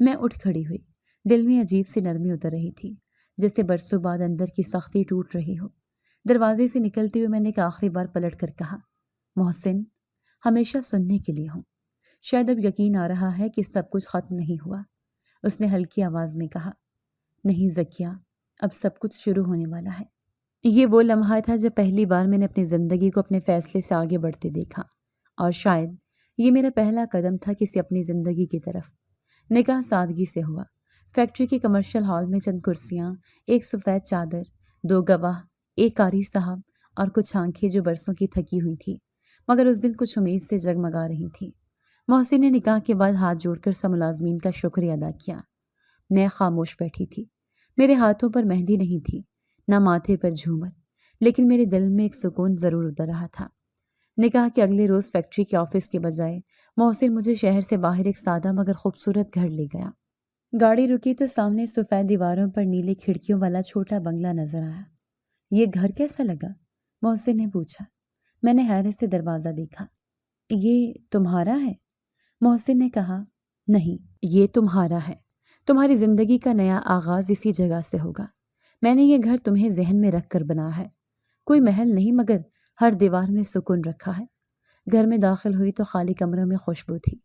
میں اٹھ کھڑی ہوئی، دل میں عجیب سی نرمی اتر رہی تھی، جیسے برسوں بعد اندر کی سختی ٹوٹ رہی ہو۔ دروازے سے نکلتے ہوئے میں نے ایک آخری بار پلٹ کر کہا، محسن، ہمیشہ سننے کے لیے ہوں۔ شاید اب یقین آ رہا ہے کہ سب کچھ ختم نہیں ہوا۔ اس نے ہلکی آواز میں کہا، نہیں زکیہ، اب سب کچھ شروع ہونے والا ہے۔ یہ وہ لمحہ تھا جب پہلی بار میں نے اپنی زندگی کو اپنے فیصلے سے آگے بڑھتے دیکھا، اور شاید یہ میرا پہلا قدم تھا کسی اپنی زندگی کی طرف۔ نکاح سادگی سے ہوا، فیکٹری کے کمرشل ہال میں چند کرسیاں، ایک سفید چادر، 2 گواہ، ایک قاری صاحب اور کچھ آنکھیں جو برسوں کی تھکی ہوئی تھی، مگر اس دن کچھ امید سے جگمگا رہی تھی۔ محسن نے نکاح کے بعد ہاتھ جوڑ کر سب ملازمین کا شکریہ ادا کیا۔ میں خاموش بیٹھی تھی، میرے ہاتھوں پر مہندی نہیں تھی، نہ ماتھے پر جھومر، لیکن میرے دل میں ایک سکون ضرور اتر رہا تھا۔ نکاح کے اگلے روز فیکٹری کے آفس کے بجائے محسن مجھے شہر سے باہر ایک سادہ مگر خوبصورت گھر لے گیا۔ گاڑی رکی تو سامنے سفید دیواروں پر نیلے کھڑکیوں والا چھوٹا بنگلہ نظر آیا۔ یہ گھر کیسا لگا؟ محسن نے پوچھا۔ میں نے حیرت سے دروازہ دیکھا۔ یہ تمہارا ہے؟ محسن نے کہا، نہیں، یہ تمہارا ہے۔ تمہاری زندگی کا نیا آغاز اسی جگہ سے ہوگا۔ میں نے یہ گھر تمہیں ذہن میں رکھ کر بنا ہے، کوئی محل نہیں، مگر ہر دیوار میں سکون رکھا ہے۔ گھر میں داخل ہوئی تو خالی کمروں میں خوشبو تھی،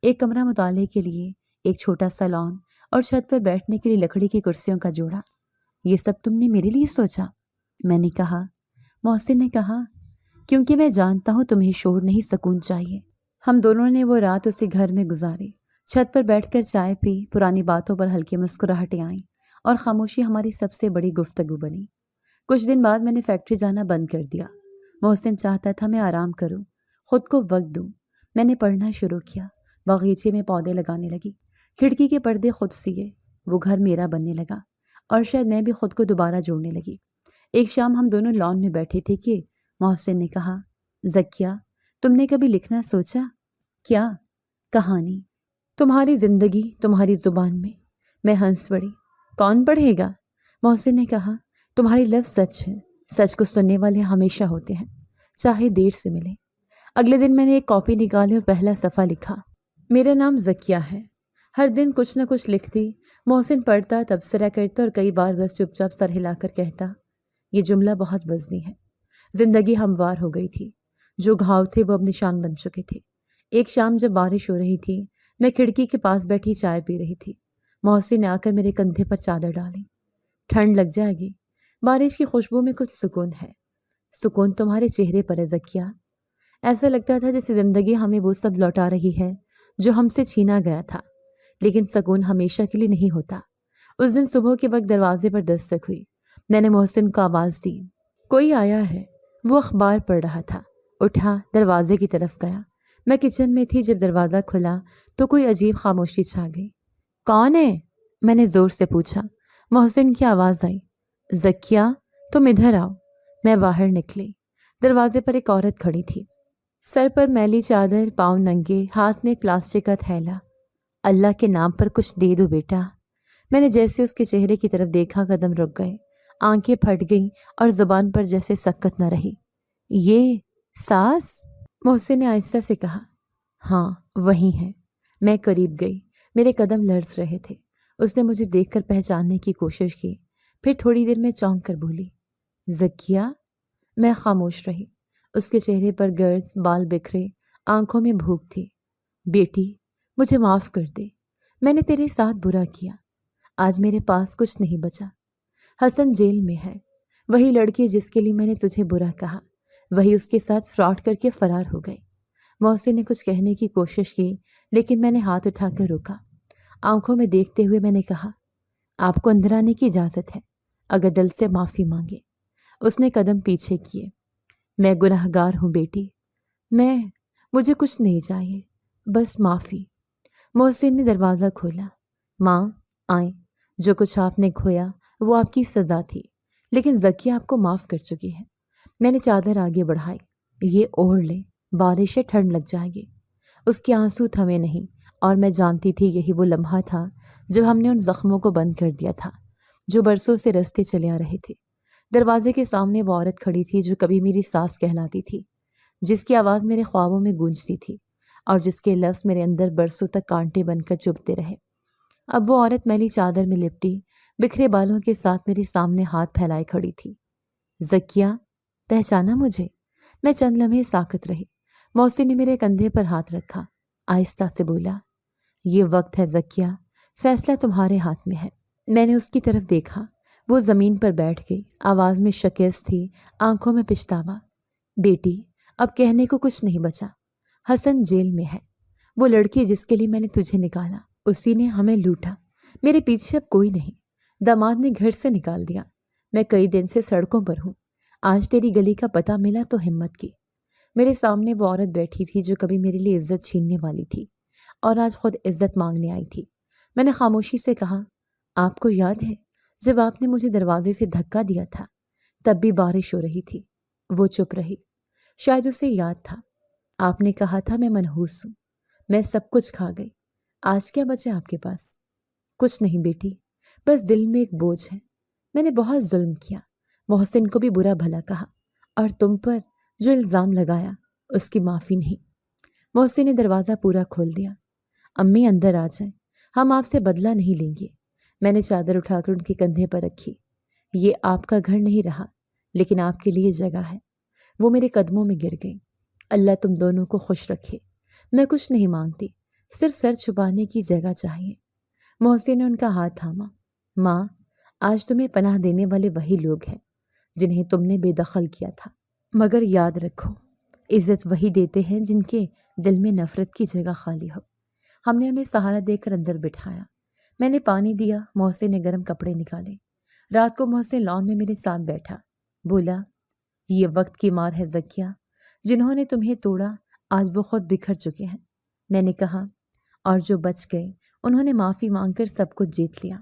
ایک کمرہ مطالعے کے لیے، ایک چھوٹا سا لان، اور چھت پر بیٹھنے کے لیے لکڑی کی کرسیوں کا جوڑا۔ یہ سب تم نے میرے لیے سوچا؟ میں نے کہا۔ محسن نے کہا، کیونکہ میں جانتا ہوں تمہیں شور نہیں، سکون چاہیے۔ ہم دونوں نے وہ رات اسی گھر میں گزاری، چھت پر بیٹھ کر چائے پی، پرانی باتوں پر ہلکی مسکراہٹیں آئیں، اور خاموشی ہماری سب سے بڑی گفتگو بنی۔ کچھ دن بعد میں نے فیکٹری جانا بند کر دیا۔ محسن چاہتا تھا میں آرام کروں، خود کو وقت دوں۔ میں نے پڑھنا شروع کیا، باغیچے میں پودے لگانے لگی، کھڑکی کے پردے خود سیے، وہ گھر میرا بننے لگا، اور شاید میں بھی خود کو دوبارہ جوڑنے لگی۔ ایک شام ہم دونوں لان میں بیٹھے تھے کہ محسن نے کہا، زکیہ، تم نے کبھی لکھنا سوچا؟ کیا؟ کہانی، تمہاری زندگی، تمہاری زبان میں۔ میں ہنس پڑی۔ کون پڑھے گا؟ محسن نے کہا، تمہاری لفظ سچ ہے، سچ کو سننے والے ہمیشہ ہوتے ہیں، چاہے دیر سے ملے۔ اگلے دن میں نے ایک کاپی نکالی اور پہلا صفحہ لکھا۔ میرا نام زکیہ ہے۔ ہر دن کچھ نہ کچھ لکھتی، محسن پڑھتا، تبصرہ کرتا، اور کئی بار بس چپ چاپ سر ہلا کر کہتا، یہ جملہ بہت وزنی ہے۔ زندگی ہموار ہو گئی تھی، جو گھاؤ تھے وہ اب نشان بن چکے تھے۔ ایک شام جب بارش ہو رہی تھی، میں کھڑکی کے پاس بیٹھی چائے پی رہی تھی۔ محسن نے آ کر میرے کندھے پر چادر ڈالی۔ ٹھنڈ لگ جائے گی، بارش کی خوشبو میں کچھ سکون ہے۔ سکون تمہارے چہرے پر ہے ذکیہ۔ ایسا لگتا تھا جیسے زندگی ہمیں وہ سب لوٹا رہی ہے جو ہم سے چھینا گیا تھا، لیکن سکون ہمیشہ کے لیے نہیں ہوتا۔ اس دن صبح کے وقت دروازے پر دستک ہوئی۔ میں نے محسن کو آواز دی، کوئی آیا ہے؟ وہ اخبار پڑھ رہا تھا۔ اٹھا، دروازے کی طرف گیا۔ میں کچن میں تھی جب دروازہ کھلا تو کوئی عجیب خاموشی چھا گئی۔ کون ہے؟ میں نے زور سے پوچھا۔ محسن کی آواز آئی، ذکیہ تم ادھر آؤ۔ میں باہر نکلی۔ دروازے پر ایک عورت کھڑی تھی، سر پر میلی چادر، پاؤں ننگے، ہاتھ میں ایک پلاسٹک کا تھیلا۔ اللہ کے نام پر کچھ دے دو بیٹا۔ میں نے جیسے اس کے چہرے کی طرف دیکھا، قدم رک گئے، آنکھیں پھٹ گئیں اور زبان پر جیسے سکت نہ رہی۔ یہ ساس؟ محسن نے آہستہ سے کہا۔ ہاں وہی ہے۔ میں قریب گئی، میرے قدم لرز رہے تھے۔ اس نے مجھے دیکھ کر پہچاننے کی کوشش کی، پھر تھوڑی دیر میں چونک کر بولی، ذکیہ؟ میں خاموش رہی۔ اس کے چہرے پر گرز، بال بکھرے، آنکھوں میں بھوک تھی۔ بیٹی مجھے معاف کر دے، میں نے تیرے ساتھ برا کیا۔ آج میرے پاس کچھ نہیں بچا۔ حسن جیل میں ہے، وہی لڑکی جس کے لیے میں نے تجھے برا کہا، وہی اس کے ساتھ فراڈ کر کے فرار ہو گئی۔ محسن نے کچھ کہنے کی کوشش کی، لیکن میں نے ہاتھ اٹھا کر روکا۔ آنکھوں میں دیکھتے ہوئے میں نے کہا، آپ کو اندر آنے کی اجازت ہے، اگر دل سے معافی مانگے۔ اس نے قدم پیچھے کیے۔ میں گنہگار ہوں بیٹی، مجھے کچھ نہیں چاہیے، بس معافی۔ محسن نے دروازہ کھولا۔ ماں آئیں، جو کچھ آپ نے کھویا وہ آپ کی سزا تھی، لیکن ذکیہ آپ کو معاف کر چکی ہے۔ میں نے چادر آگے بڑھائی۔ یہ اوڑھ لیں، بارش ہے، ٹھنڈ لگ جائے گی۔ اس کے آنسو تھمے نہیں، اور میں جانتی تھی یہی وہ لمحہ تھا جب ہم نے ان زخموں کو بند کر دیا تھا جو برسوں سے رستے چلے آ رہے تھے۔ دروازے کے سامنے وہ عورت کھڑی تھی جو کبھی میری ساس کہلاتی تھی، جس کی آواز میرے خوابوں میں گونجتی تھی اور جس کے لفظ میرے اندر برسوں تک کانٹے بن کر چبھتے رہے۔ اب وہ عورت میلی چادر میں لپٹی، بکھرے بالوں کے ساتھ میرے سامنے ہاتھ پھیلائے کھڑی تھی۔ ذکیہ، پہچانا مجھے؟ میں چند لمحے ساکت رہی۔ محسن نے میرے کندھے پر ہاتھ رکھا، آہستہ سے بولا، یہ وقت ہے ذکیہ، فیصلہ تمہارے ہاتھ میں ہے۔ میں نے اس کی طرف دیکھا۔ وہ زمین پر بیٹھ گئی، آواز میں شکست تھی، آنکھوں میں پچھتاوا۔ بیٹی اب کہنے کو کچھ نہیں بچا۔ حسن جیل میں ہے، وہ لڑکی جس کے لیے میں نے تجھے نکالا، اسی نے ہمیں لوٹا۔ میرے پیچھے اب کوئی نہیں، داماد نے گھر سے نکال دیا۔ میں کئی دن سے سڑکوں پر ہوں، آج تیری گلی کا پتہ ملا تو ہمت کی۔ میرے سامنے وہ عورت بیٹھی تھی جو کبھی میرے لیے عزت چھیننے والی تھی اور آج خود عزت مانگنے آئی تھی۔ میں نے خاموشی سے کہا، آپ کو یاد ہے جب آپ نے مجھے دروازے سے دھکا دیا تھا؟ تب بھی بارش ہو رہی تھی۔ وہ چپ رہی، شاید اسے یاد تھا۔ آپ نے کہا تھا میں منحوس ہوں، میں سب کچھ کھا گئی۔ آج کیا بچا آپ کے پاس؟ کچھ نہیں بیٹی، بس دل میں ایک بوجھ ہے۔ میں نے بہت ظلم کیا، محسن کو بھی برا بھلا کہا، اور تم پر جو الزام لگایا اس کی معافی نہیں۔ محسن نے دروازہ پورا کھول دیا۔ امی اندر آ جائیں، ہم آپ سے بدلہ نہیں لیں گے۔ میں نے چادر اٹھا کر ان کے کندھے پر رکھی۔ یہ آپ کا گھر نہیں رہا، لیکن آپ کے لیے جگہ ہے۔ وہ میرے قدموں میں گر گئی۔ اللہ تم دونوں کو خوش رکھے۔ میں کچھ نہیں مانگتی، صرف سر چھپانے کی جگہ چاہیے۔ محسن نے ان کا ہاتھ تھاما۔ ماں، آج تمہیں پناہ دینے والے وہی لوگ ہیں جنہیں تم نے بے دخل کیا تھا، مگر یاد رکھو، عزت وہی دیتے ہیں جن کے دل میں نفرت کی جگہ خالی ہو۔ ہم نے انہیں سہارا دے کر اندر بٹھایا۔ میں نے پانی دیا، محسن نے گرم کپڑے نکالے۔ رات کو محسن لان میں میرے ساتھ بیٹھا، بولا، یہ وقت کی مار ہے ذکیہ، جنہوں نے تمہیں توڑا آج وہ خود بکھر چکے ہیں۔ میں نے کہا، اور جو بچ گئے انہوں نے معافی مانگ کر سب کچھ جیت لیا۔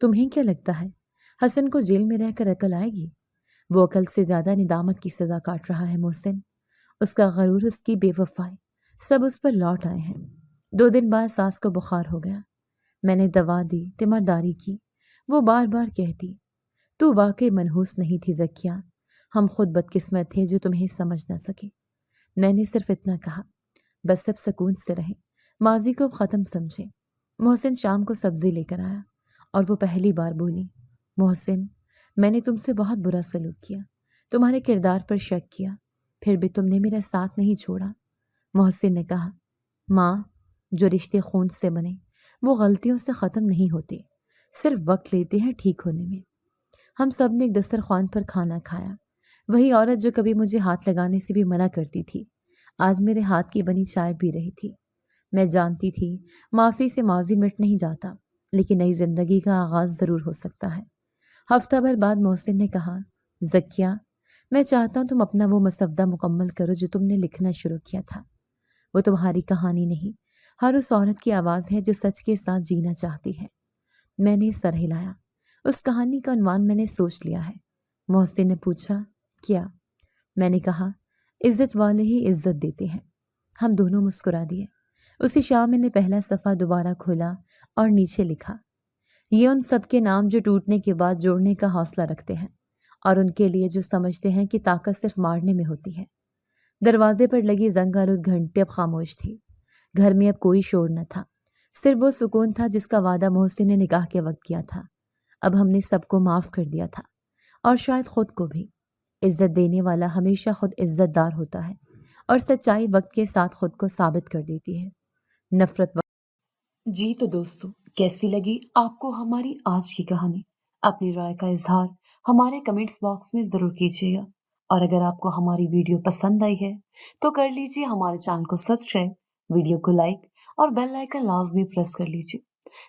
تمہیں کیا لگتا ہے حسن کو جیل میں رہ کر عقل آئے گی؟ وہ عقل سے زیادہ ندامت کی سزا کاٹ رہا ہے محسن۔ اس کا غرور، اس کی بے وفائی، سب اس پر لوٹ آئے ہیں۔ 2 دن بعد ساس کو بخار ہو گیا۔ میں نے دوا دی، تیمارداری کی۔ وہ بار بار کہتی، تو واقعی منحوس نہیں تھی ذکیہ، ہم خود بدقسمت تھے جو تمہیں سمجھ نہ سکے۔ میں نے صرف اتنا کہا، بس سب سکون سے رہیں، ماضی کو ختم سمجھیں۔ محسن شام کو سبزی لے کر آیا اور وہ پہلی بار بولی، محسن، میں نے تم سے بہت برا سلوک کیا، تمہارے کردار پر شک کیا، پھر بھی تم نے میرا ساتھ نہیں چھوڑا۔ محسن نے کہا، ماں، جو رشتے خون سے بنے وہ غلطیوں سے ختم نہیں ہوتے، صرف وقت لیتے ہیں ٹھیک ہونے میں۔ ہم سب نے ایک دسترخوان پر کھانا کھایا۔ وہی عورت جو کبھی مجھے ہاتھ لگانے سے بھی منع کرتی تھی آج میرے ہاتھ کی بنی چائے پی رہی تھی۔ میں جانتی تھی معافی سے ماضی مٹ نہیں جاتا، لیکن نئی زندگی کا آغاز ضرور ہو سکتا ہے۔ ہفتہ بھر بعد محسن نے کہا، زکیہ، میں چاہتا ہوں تم اپنا وہ مسودہ مکمل کرو جو تم نے لکھنا شروع کیا تھا۔ وہ تمہاری کہانی نہیں، ہر اس عورت کی آواز ہے جو سچ کے ساتھ جینا چاہتی ہے۔ میں نے سر ہلایا۔ اس کہانی کا عنوان میں نے سوچ لیا ہے۔ محسن نے پوچھا، کیا؟ میں نے کہا، عزت والے ہی عزت دیتے ہیں۔ ہم دونوں مسکرا دیے۔ اسی شام میں نے پہلا صفحہ دوبارہ کھولا اور نیچے لکھا، یہ ان سب کے نام جو ٹوٹنے کے بعد جوڑنے کا حوصلہ رکھتے ہیں، اور ان کے لیے جو سمجھتے ہیں کہ طاقت صرف مارنے میں ہوتی ہے۔ دروازے پر لگی زنگ آلود گھنٹی اب خاموش تھی۔ گھر میں اب کوئی شور نہ تھا، صرف وہ سکون تھا جس کا وعدہ محسن نے نکاح کے وقت کیا تھا۔ اب ہم نے سب کو معاف کر دیا تھا، اور شاید خود کو بھی۔ عزت دینے والا ہمیشہ خود عزت دار ہوتا ہے، اور سچائی وقت کے ساتھ خود کو ثابت کر دیتی ہے۔ نفرت جی تو دوستو، کیسی لگی آپ کو ہماری آج کی کہانی؟ اپنی رائے کا اظہار ہمارے کمنٹس باکس میں ضرور کیجیے گا، اور اگر آپ کو ہماری ویڈیو پسند آئی ہے تو کر لیجیے ہمارے چینل کو سبسکرائب، ویڈیو کو لائک اور بیل آئیکن لازمی پریس کر لیجیے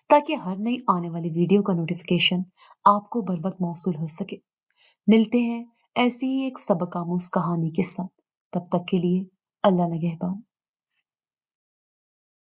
تاکہ ہر نئی آنے والی ویڈیو کا نوٹیفیکیشن آپ کو بر وقت موصول ہو سکے۔ ملتے ہیں ایسی ہی ایک سبق آموز کہانی کے ساتھ، تب تک کے لیے اللہ نگہبان۔